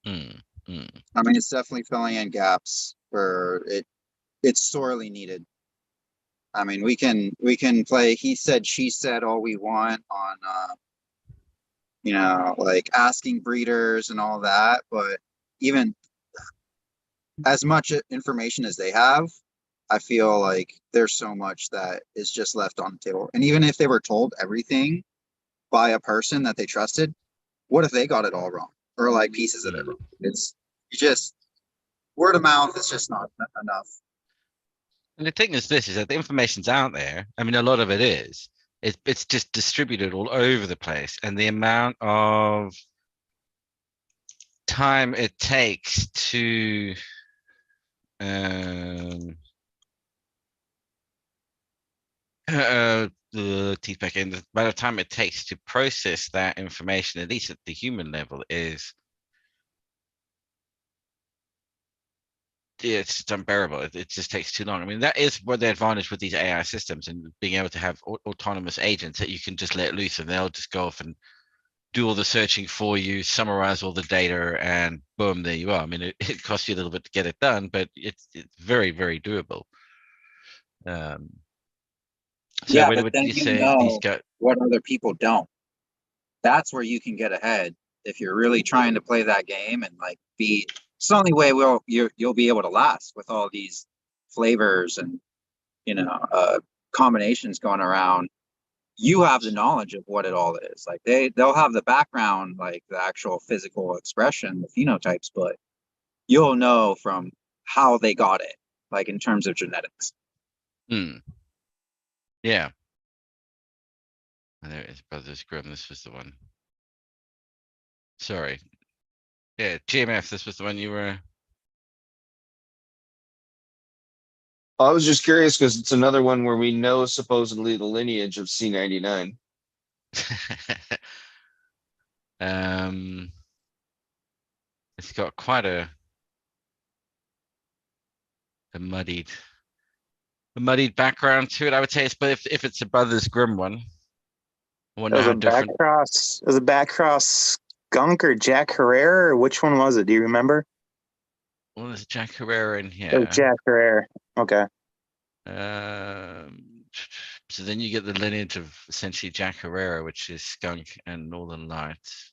Mm, mm. I mean, it's definitely filling in gaps for it. It's sorely needed. I mean, we can play he said, she said all we want on like asking breeders and all that, but even as much information as they have, I feel like there's so much that is just left on the table. And even if they were told everything by a person that they trusted, what if they got it all wrong or like pieces of it wrong? It's just word of mouth is just not enough. And the thing is, this is that the information's out there. I mean, a lot of it is. It's just distributed all over the place, and the amount of time it takes to the teeth back in, the amount of time it takes to process that information, at least at the human level, is it's just unbearable. It just takes too long. I mean, that is what the advantage with these AI systems and being able to have autonomous agents that you can just let loose and they'll just go off and do all the searching for you, summarize all the data, and boom, there you are. I mean, it costs you a little bit to get it done, but it's very, very doable. So Yeah, what but would then you say these guys? what other people don't. That's where you can get ahead if you're really trying to play that game and like be. It's the only way you'll be able to last with all these flavors and combinations going around. You have the knowledge of what it all is. Like they'll have the background, like the actual physical expression, the phenotypes, but you'll know from how they got it, like in terms of genetics. Yeah. And there is Brothers Grimm. This was the one. Sorry. Yeah, GMF. This was the one you were. I was just curious because it's another one where we know supposedly the lineage of C99. It's got quite a muddied background to it, I would say. But if it's a Brothers Grimm one, I wonder how different. It was a back cross skunk or Jack Herrera, or which one was it? Do you remember? Well, there's Jack Herrera in It here. was Jack Herrera. Okay. So then you get the lineage of essentially Jack Herrera, which is skunk and Northern Lights.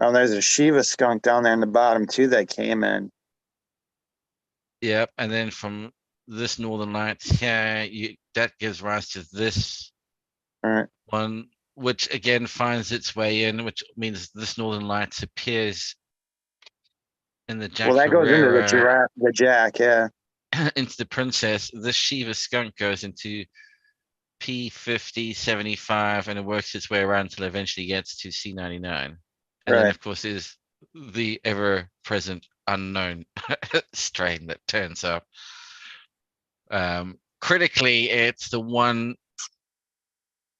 Oh, there's a Shiva skunk down there in the bottom too that came in. Yep, and then from this Northern Lights here, that gives rise to this All right. one, which again finds its way in, which means this Northern Lights appears in the Jack Well, that goes into the Herrera giraffe, the jack. Yeah. into the Princess. This Shiva skunk goes into P50, 75, and it works its way around until it eventually gets to C99. And then, Right. of course, is the ever-present unknown strain that turns up. Critically, it's the one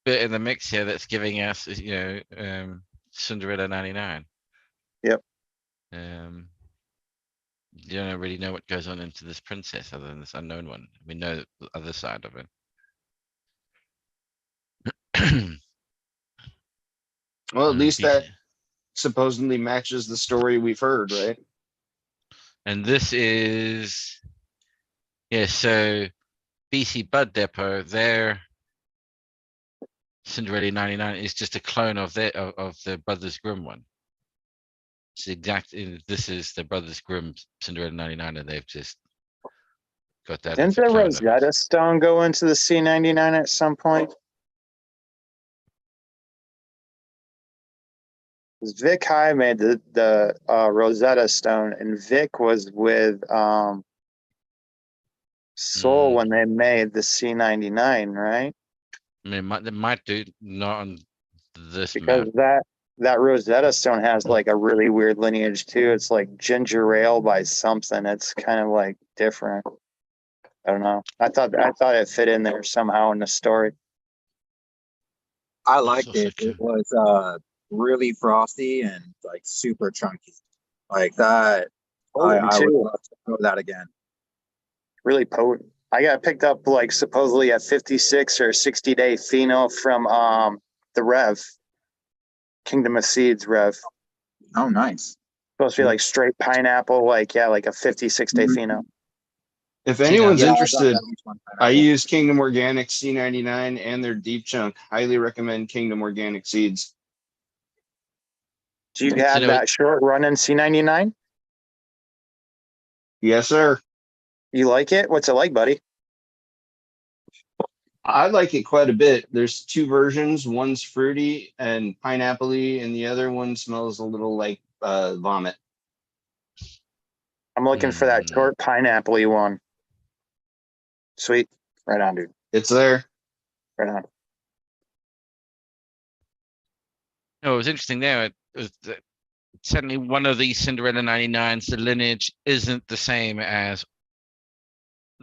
bit in the mix here that's giving us, Cinderella 99. Yep. You don't really know what goes on into this princess other than this unknown one. We know the other side of it. Well, at least BC. that supposedly matches the story we've heard, right? And this is, yeah, so BC Bud Depot, their Cinderella 99 is just a clone of the Brothers Grimm one. It's the exact, this is the Brothers Grimm Cinderella 99, and they've just got that Didn't as a the clone of it. Rosetta Stone go into the C99 at some point? 'Cause Vic High made the Rosetta Stone, and Vic was with Soul when they made the C99, right? I mean, they might do, not on this Because map. that Rosetta Stone has like a really weird lineage too. It's like ginger ale by something. It's kind of like different. I don't know. I thought it fit in there somehow in the story. I It's liked also it. It was really frosty and like super chunky. Like that. Potent I would too. love to know that again. Really potent. I got picked up like supposedly a 56 or 60-day pheno from the Rev. Kingdom of Seeds Rev. Oh, nice. Supposed to be like straight pineapple, like a 56-day pheno. If anyone's Yeah, I got interested, that each one I pineapple. use Kingdom Organic C99 and their deep chunk. Highly recommend Kingdom Organic seeds. Do you have know, that short run in C99? Yes, sir. You like it? What's it like, buddy? I like it quite a bit. There's two versions. One's fruity and pineapple-y, and the other one smells a little like vomit. I'm looking for that short pineapple-y one. Sweet. Right on, dude. It's there. Right on. No, it was interesting there. It was certainly one of these Cinderella 99s, the lineage isn't the same as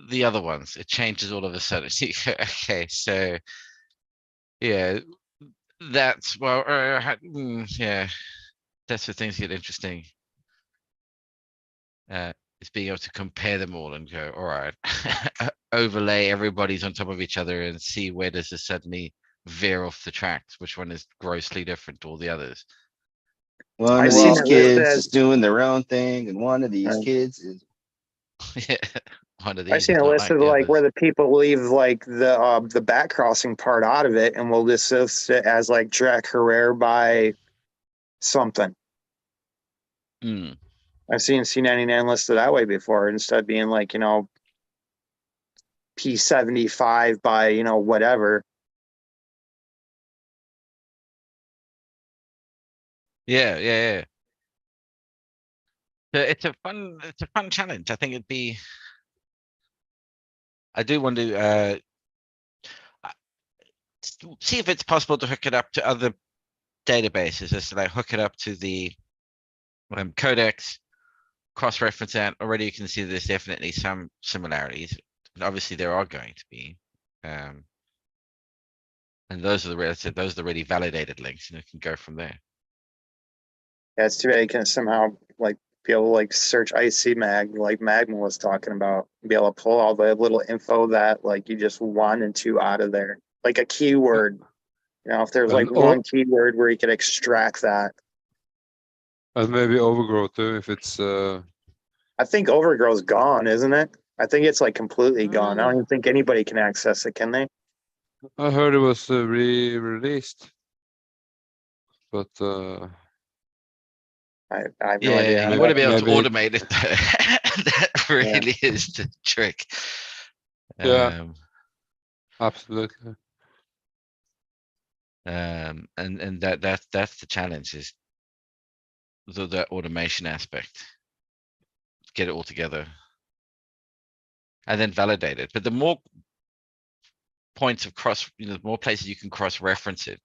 the other ones. It changes all of a sudden. Okay, so yeah, that's yeah, that's where things get interesting. Is being able to compare them all and go, all right, overlay everybody's on top of each other and see where does this suddenly veer off the tracks, which one is grossly different to all the others. One I've of seen these it kids listed. is doing their own thing, and one of these Right. kids is. Yeah, one of I've these seen is it not like listed the like where others. the people leave like the back crossing part out of it, and we'll just list it as like Jack Herrera by something. Hmm. I've seen C99 listed that way before instead of being like, P75 by, whatever. Yeah. So it's a fun challenge. I think it'd be. I do want to see if it's possible to hook it up to other databases, just to like hook it up to the codex, cross-reference that. Already you can see there's definitely some similarities. And obviously there are going to be. And those are those are the really validated links, and you can go from there. Yeah, it's too bad you can somehow like be able to like search IC Mag like Magma was talking about, be able to pull all the little info that like you just wanted to out of there. Like a keyword. If there's like And one keyword where you could extract that. maybe overgrowth too, if it's I think Overgrow's gone, isn't it? I think it's like completely gone. I don't even think anybody can access it, can they? I heard it was re-released, but I have no Yeah, idea. you want to be able to maybe automate it. That really is the trick. Yeah. Absolutely. And that's the challenge, is the automation aspect. Get it all together and then validate it. But the more points of the more places you can cross-reference it,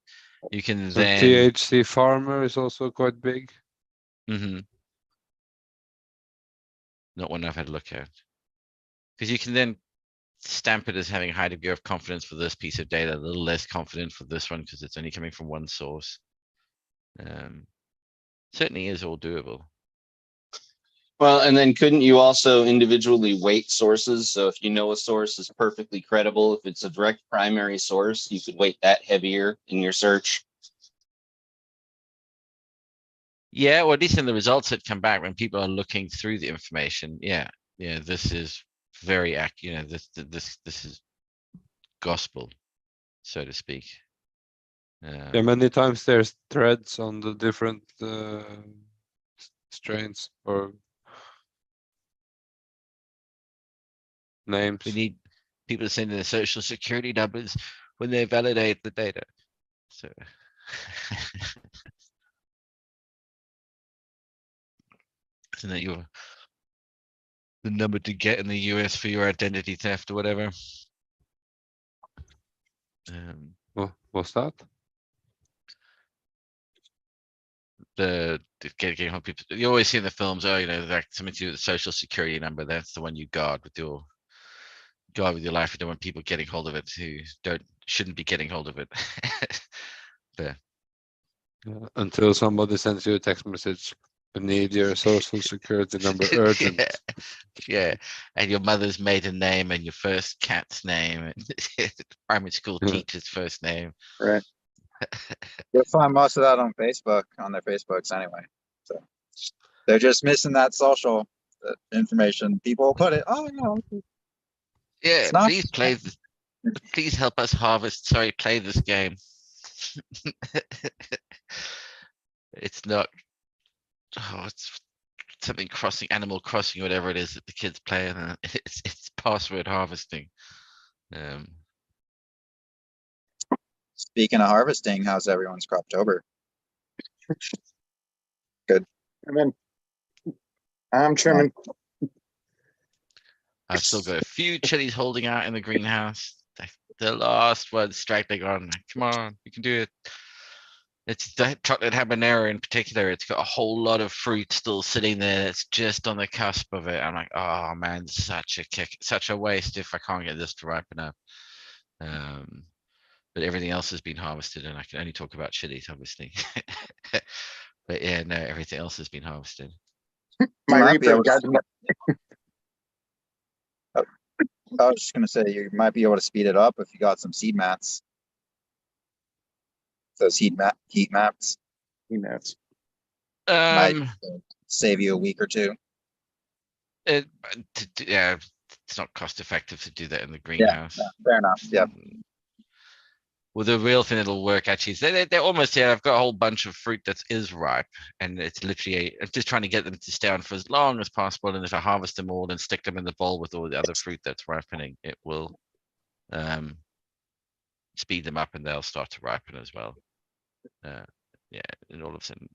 you can So then. THC Farmer is also quite big. Not one I've had a look at, because you can then stamp it as having a high degree of confidence for this piece of data, a little less confident for this one because it's only coming from one source. Certainly is all doable. Well, and then couldn't you also individually weight sources? So if you know a source is perfectly credible, if it's a direct primary source, you could weight that heavier in your search. Yeah, or at least in the results that come back when people are looking through the information. Yeah, this is very accurate. This is gospel, so to speak. Yeah, many times there's threads on the different strains or names. We need people to send in their social security numbers when they validate the data. So isn't that the number to get in the US for your identity theft or whatever? What's that? Getting hold of people. You always see in the films, like something to do with the social security number. That's the one you guard with your life. You don't want people getting hold of it who shouldn't be getting hold of it. But Until somebody sends you a text message, I need your social security number urgent. yeah, and your mother's maiden name and your first cat's name, and primary school teacher's first name. Right. You'll find most of that on Facebook, on their Facebooks anyway. So they're just missing that social information. People will put it, oh, Yeah, it's not. please help us harvest. Sorry, play this game. It's not. Oh, it's something crossing, Animal Crossing, whatever it is that the kids play, and it's password harvesting. Speaking of harvesting, how's everyone's Croptober? Good. And then I'm trimming. I've still got a few chilies holding out in the greenhouse. The last one straggling on. Come on, you can do it. It's the chocolate habanero in particular. It's got a whole lot of fruit still sitting there. It's just on the cusp of it. I'm like, oh man, such a kick, such a waste if I can't get this to ripen up. But everything else has been harvested, and I can only talk about chilies, obviously. But yeah, no, everything else has been harvested. My might be Reaper able to- got I was just gonna say you might be able to speed it up if you got some seed mats. Those heat mats nuts. might Um, save you a week or two. yeah, it's not cost effective to do that in the Yeah, greenhouse. fair enough. Yeah. Well, the real thing that'll work actually is they're almost there. I've got a whole bunch of fruit that is ripe, and it's literally just trying to get them to stay on for as long as possible. And if I harvest them all and stick them in the bowl with all the other fruit that's ripening, it will speed them up, and they'll start to ripen as well. Yeah, and all of a sudden,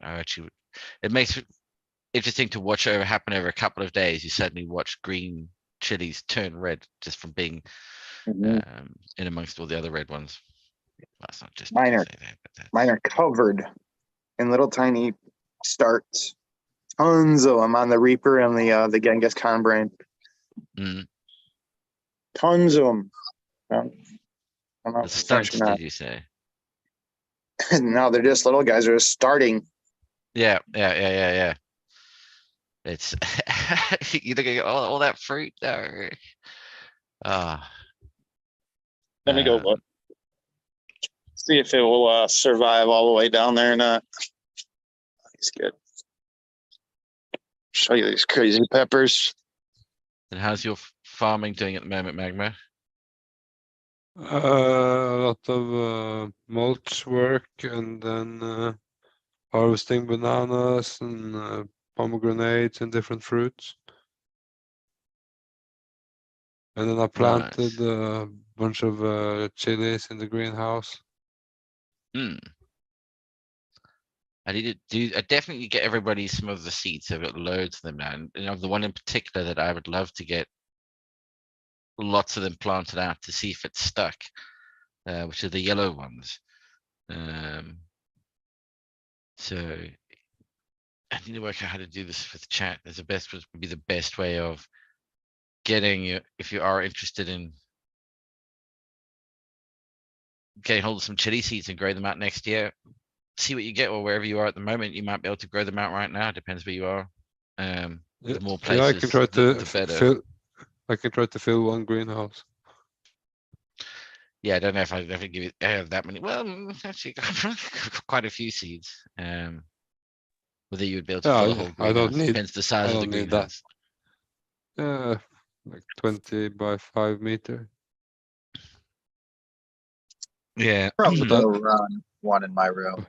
it makes it interesting to watch happen over a couple of days. You suddenly watch green chilies turn red just from being in amongst all the other red ones. Well, it's not just Mine are covered in little tiny starts. Tons of them on the Reaper and the Genghis Khan brain. Tons of them. The stunts, did you say? No, they're just little guys. They're just starting. Yeah. It's you look at all that fruit there. Let me go look. See if it will survive all the way down there or not. He's good. Show you these crazy peppers. And how's your farming doing at the moment, Magma? A lot of mulch work, and then harvesting bananas and pomegranates and different fruits. And then I planted Nice. a bunch of chilies in the greenhouse. Hmm. I need to do. I definitely get everybody some of the seeds. I've got loads of them now, and the one in particular that I would love to get lots of them planted out to see if it's stuck, which are the yellow ones. So I need to work out how to do this with chat. As the best would be the best way of getting you, if you are interested in getting hold of some chili seeds and grow them out next year. See what you get, or wherever you are at the moment, you might be able to grow them out right now. Depends where you are. Yeah, The more yeah, I can places, try to the better. fill. I can try to fill one greenhouse. Yeah, I don't know if I ever give you that many. Well, actually, quite a few seeds. Whether you would be able to fill a Yeah, whole I don't greenhouse need. depends the I size of the don't need that. greenhouse. Like 20 by 5 meter. Yeah. Probably But go run one in my room,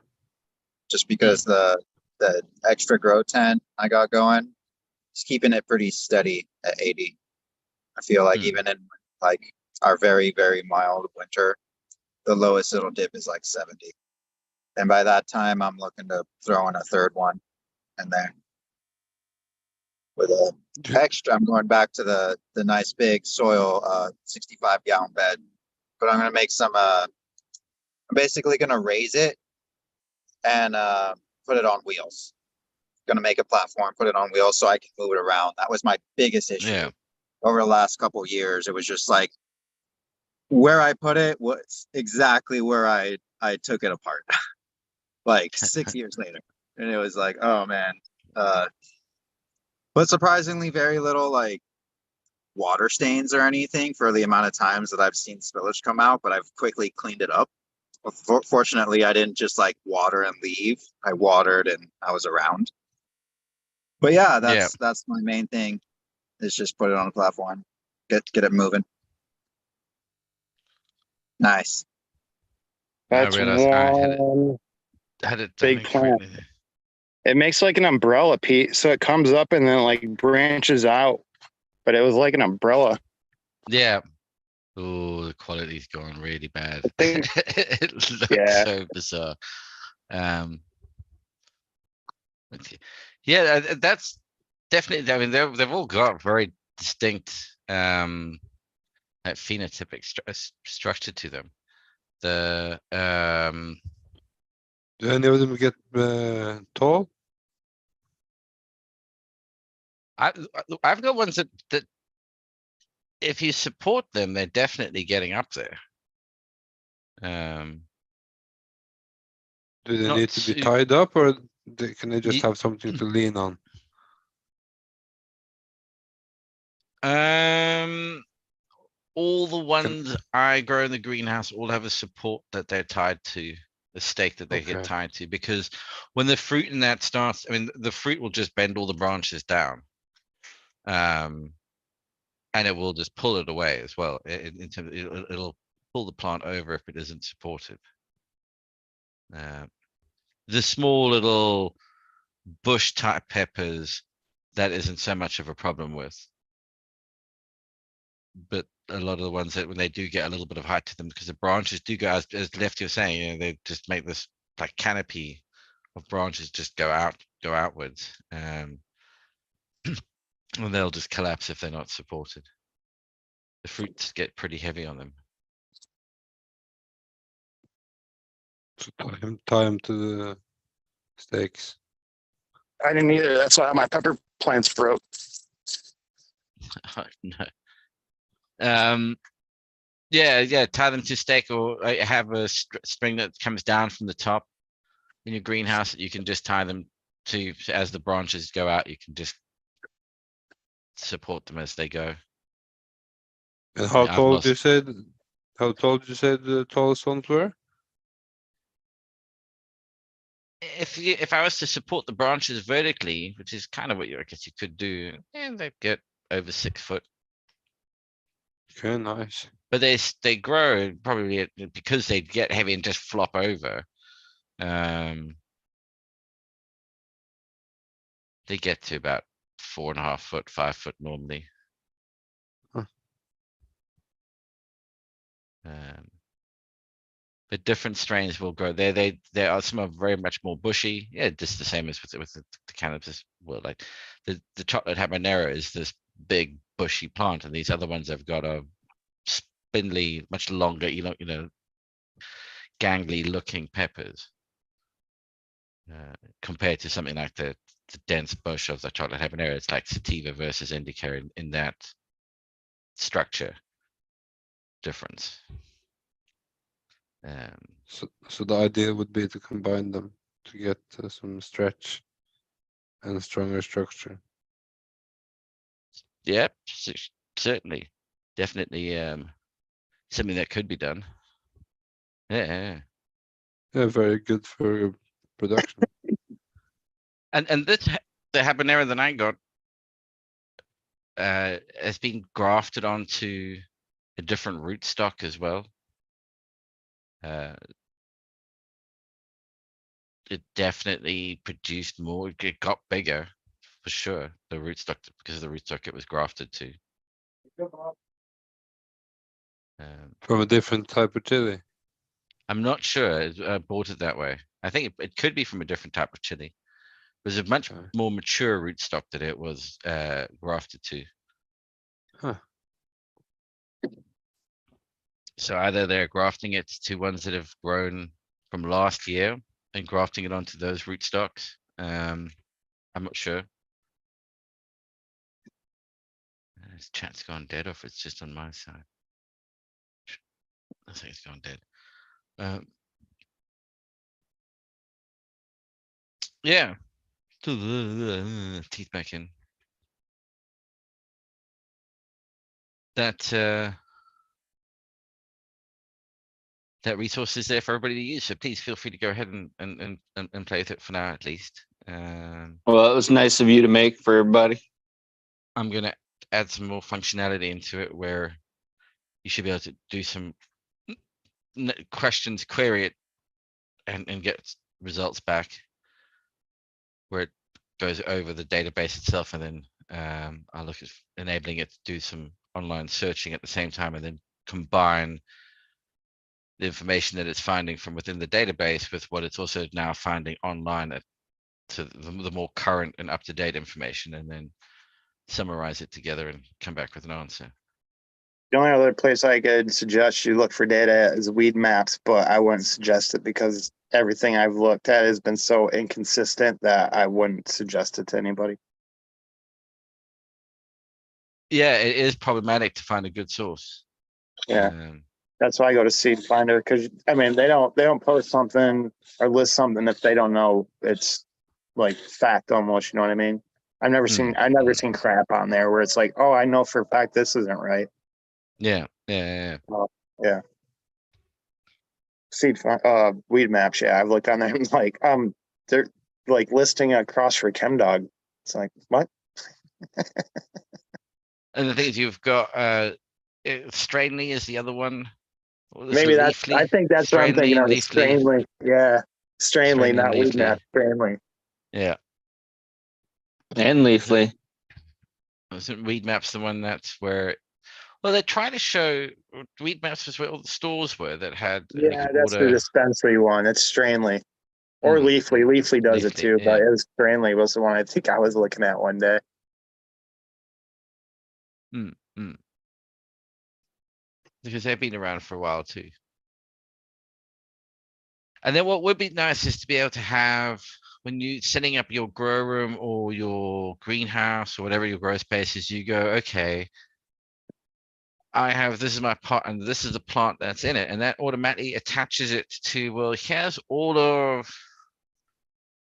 just because the extra grow tent I got going is keeping it pretty steady at 80. I feel like Hmm. even in like our very, very mild winter, the lowest it'll dip is like 70. And by that time, I'm looking to throw in a third one in there with a extra. I'm going back to the nice big soil 65 gallon bed, but I'm gonna make some. I'm basically gonna raise it and put it on wheels. Gonna make a platform, put it on wheels so I can move it around. That was my biggest issue Yeah. over the last couple years. It was just like where I put it was exactly where I took it apart. Like 6 years later, and it was like, oh man. But surprisingly, very little like water stains or anything for the amount of times that I've seen spillage come out. But I've quickly cleaned it up. Fortunately, I didn't just like water and leave. I watered and I was around. But yeah, Yeah. that's my main thing is just put it on a platform, get it moving. Nice. I That's realized I one had it done big plant. incorrectly. It makes like an umbrella, Pete. So it comes up and then like branches out. But it was like an umbrella. Yeah. Oh, the quality's gone really bad. I think, It looks yeah. so bizarre. Okay. Yeah, that's definitely. I mean, they've all got very distinct phenotypic structure to them. The do any of them get tall? I've got ones that if you support them, they're definitely getting up there. Do they Not need to be too. tied up, or can they just Ye- have something to lean on? All the Can ones I grow in the greenhouse all have a support that they're tied to, a stake that they get okay. tied to, because when the fruit in that starts, I mean, the fruit will just bend all the branches down. And it will just pull it away as well. In terms of, it'll pull the plant over if it isn't supported. The small little bush type peppers, that isn't so much of a problem with. But a lot of the ones that when they do get a little bit of height to them, because the branches do go, as Lefty was saying, you know, they just make this like canopy of branches just go outwards. And they'll just collapse if they're not supported. The fruits get pretty heavy on them. So tie him to the stakes. I didn't either. That's why my pepper plants broke. No. Yeah, tie them to stake, or have a string that comes down from the top in your greenhouse that you can just tie them to. As the branches go out, you can just support them as they go. And I mean, I've lost. How tall did you say the tallest ones were? If I was to support the branches vertically, which is kind of what I guess you could do, and they get over 6 foot. Okay, nice. But they grow probably because they get heavy and just flop over. They get to about 4.5 foot, 5 foot normally. Huh. but different strains will grow. There are some are very much more bushy. Yeah, just the same as with the cannabis world. Like the chocolate habanero is this big bushy plant, and these other ones have got a spindly, much longer, gangly looking peppers. Compared to something like the dense bush of the chocolate habanero, it's like sativa versus indica in that structure difference. So the idea would be to combine them to get some stretch and stronger structure. Yep, certainly, definitely something that could be done. Yeah. Yeah, very good for production. And the habanero that I got has been grafted onto a different rootstock as well. It definitely produced more. It got bigger for sure. The rootstock, because of the rootstock it was grafted to. From a different type of chili. I'm not sure. I bought it that way. I think it could be from a different type of chili. It was a much more mature rootstock that it was grafted to. Huh. So either they're grafting it to ones that have grown from last year and grafting it onto those rootstocks. I'm not sure. This chat's gone dead, or if it's just on my side. I think it's gone dead. Yeah. Teeth back in. That resource is there for everybody to use. So please feel free to go ahead and play with it for now, at least. Well, it was nice of you to make for everybody. I'm gonna add some more functionality into it where you should be able to do some questions, query it, and get results back, where it goes over the database itself, and then I'll look at enabling it to do some online searching at the same time, and then combine the information that it's finding from within the database with what it's also now finding online to the more current and up-to-date information, and then summarize it together and come back with an answer. The only other place I could suggest you look for data is weed maps, but I wouldn't suggest it because everything I've looked at has been so inconsistent that I wouldn't suggest it to anybody. Yeah, it is problematic to find a good source. Yeah. That's why I go to Seed Finder, because I mean they don't post something or list something if they don't know it's like fact almost, you know what I mean? I've never seen crap on there where it's like, oh, I know for a fact this isn't right. Yeah. Yeah. Weed maps, yeah. I've looked on there and like they're like listing a cross for ChemDog. It's like, what? And the thing is, you've got Strainly is the other one. Maybe that's I think that's what I'm thinking of. Strainly. Yeah. Strainly, not weed map, Strainly. Yeah. And Leafly. Wasn't Weed Maps the one that's where, well, they're trying to show Weed Maps was where all the stores were that had. Yeah, that's the dispensary one. It's Strainly. Or Leafly. Leafly does it too, but it was Strainly was the one I think I was looking at one day. Because they've been around for a while too. And then what would be nice is to be able to have, when you setting up your grow room or your greenhouse or whatever your grow space is, you go, okay, this is my pot and this is the plant that's in it. And that automatically attaches it to, well, here's all of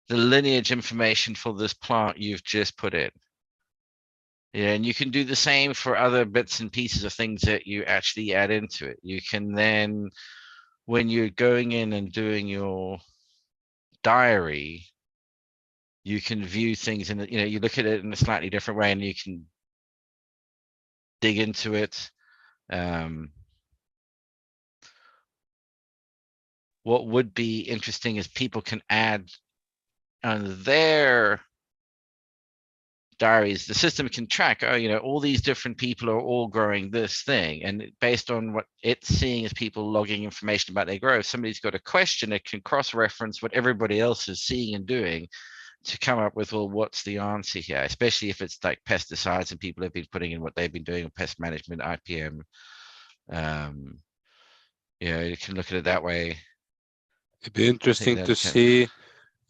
the lineage information for this plant you've just put in. Yeah, and you can do the same for other bits and pieces of things that you actually add into it. You can then, when you're going in and doing your diary, you can view things and you look at it in a slightly different way, and you can dig into it. What would be interesting is people can add on their diaries, the system can track, oh, all these different people are all growing this thing. And based on what it's seeing as people logging information about their growth, somebody's got a question, it can cross-reference what everybody else is seeing and doing to come up with, well, what's the answer here? Especially if it's like pesticides and people have been putting in what they've been doing on pest management, IPM. You can look at it that way. It'd be interesting to see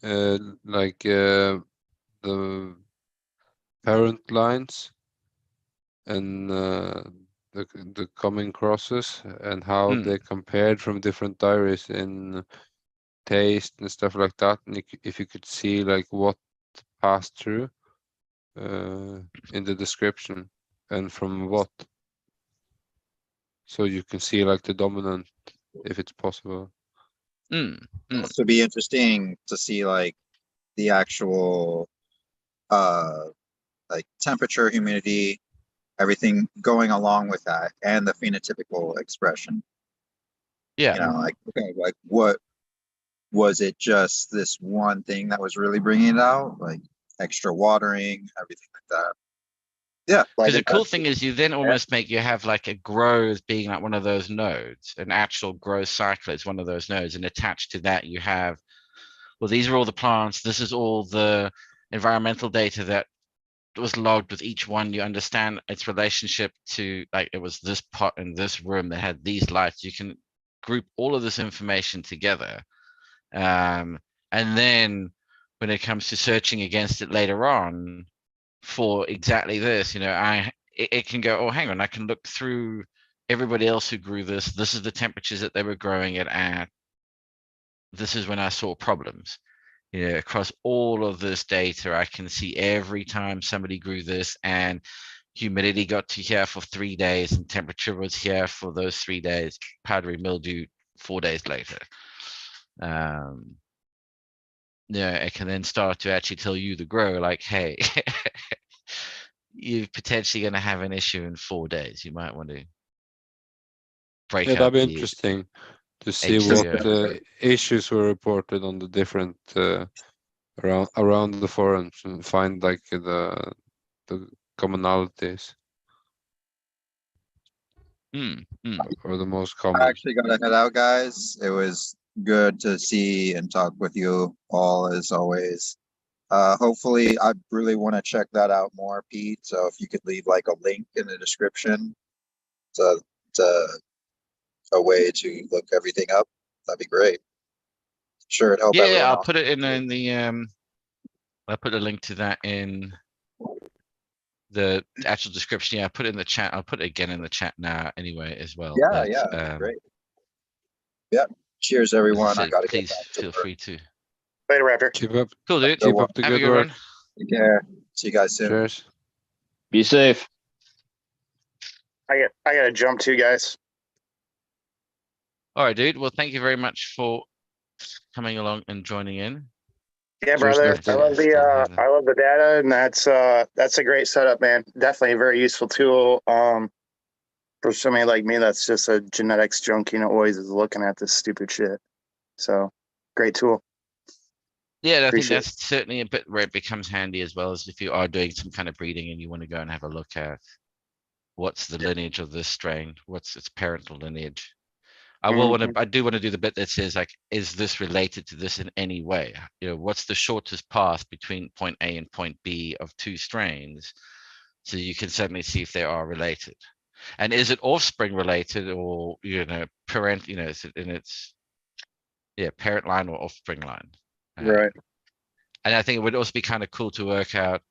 like the parent lines and the coming crosses and how they compared from different diaries in taste and stuff like that, and if you could see like what passed through in the description and from what, so you can see like the dominant if it's possible. Also be interesting to see like the actual like temperature, humidity, everything going along with that, and the phenotypical expression. Yeah. Like, okay, like what was it, just this one thing that was really bringing it out, like extra watering, everything like that. Yeah, because the cool thing is you then almost you have like a grow as being like one of those nodes, an actual growth cycle is one of those nodes, and attached to that you have, well, these are all the plants, this is all the environmental data that was logged with each one. You understand its relationship to, like, it was this pot in this room that had these lights. You can group all of this information together, and then when it comes to searching against it later on for exactly this, it can go, oh, hang on, I can look through everybody else who grew this. This is the temperatures that they were growing it at. This is when I saw problems. Across all of this data, I can see every time somebody grew this, and humidity got to here for 3 days, and temperature was here for those 3 days, powdery mildew 4 days later. It can then start to actually tell you, the grower, like, hey, you're potentially going to have an issue in 4 days. You might want to break up. That'd be interesting to see what issues were reported on the different around the forums, and find like the commonalities or the most common. I actually gotta head out, guys. It was good to see and talk with you all as always. Hopefully, I really want to check that out more, Pete. So if you could leave like a link in the description to a way to look everything up, that'd be great. Sure, it'd help everyone I'll else. put it in the I'll put a link to that in the actual description. I'll put it in the chat. I'll put it again in the chat now anyway as well. Yeah, great. Yeah. Cheers, everyone. I gotta please feel free to. Later, Raptor. Keep up. Cool, dude. Keep up the good work. Take care. See you guys soon. Cheers. Be safe. I gotta jump too, guys. All right, dude. Well, thank you very much for coming along and joining in. Yeah, brother. I love the data, and that's a great setup, man. Definitely a very useful tool. For somebody like me, that's just a genetics junkie and always is looking at this stupid shit. So, great tool. Yeah, I think that's certainly a bit where it becomes handy, as well as if you are doing some kind of breeding and you want to go and have a look at what's the lineage of this strain, what's its parental lineage. I do want to do the bit that says, like, is this related to this in any way? What's the shortest path between point A and point B of two strains? So you can certainly see if they are related. And is it offspring related, or, parent, is it in its, parent line or offspring line? Right. And I think it would also be kind of cool to work out,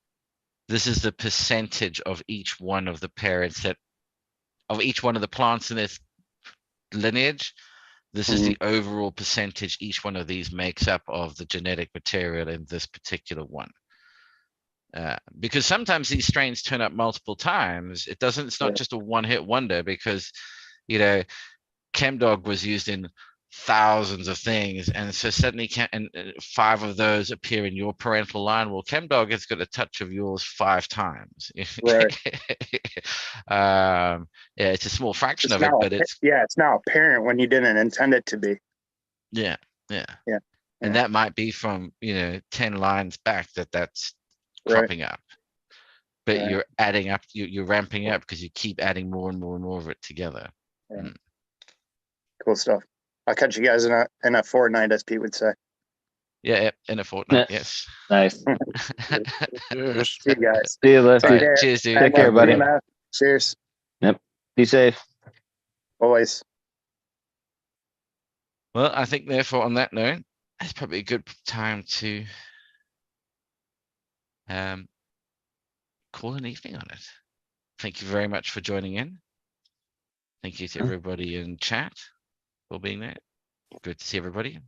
this is the percentage of each one of the parents of each one of the plants in this lineage. This is the overall percentage each one of these makes up of the genetic material in this particular one. Because sometimes these strains turn up multiple times. It's not just a one-hit wonder, because ChemDog was used in thousands of things, and so suddenly 5 of those appear in your parental line. Well, ChemDog has got a touch of yours 5 times. Right. It's a small fraction of it, but it's now apparent when you didn't intend it to be. Yeah. And that might be from 10 lines back that's cropping up. but Right. you're adding up, you're ramping up because you keep adding more and more and more of it together. Cool stuff. I'll catch you guys in a fortnight, as Pete would say. Yeah, in a fortnight, yes. Nice. Cheers. See you guys. See you, All Lefty. right, cheers, dude. Take care, buddy. Cheers. Be safe. Always. Well, I think therefore on that note, it's probably a good time to call an evening on it. Thank you very much for joining in. Thank you to everybody in chat for being there. Good to see everybody.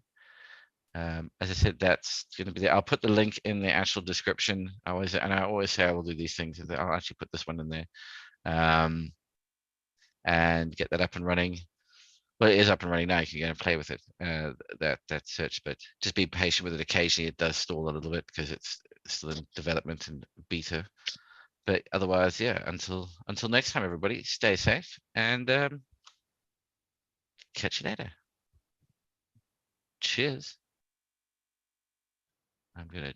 As I said, that's going to be there. I'll put the link in the actual description. I always say I will do these things. I'll actually put this one in there, and get that up and running. Well, it is up and running now. You can go and play with it. That search, but just be patient with it. Occasionally, it does stall a little bit because it's still in development and beta. But otherwise, yeah. Until next time, everybody, stay safe and catch you later. Cheers. I'm gonna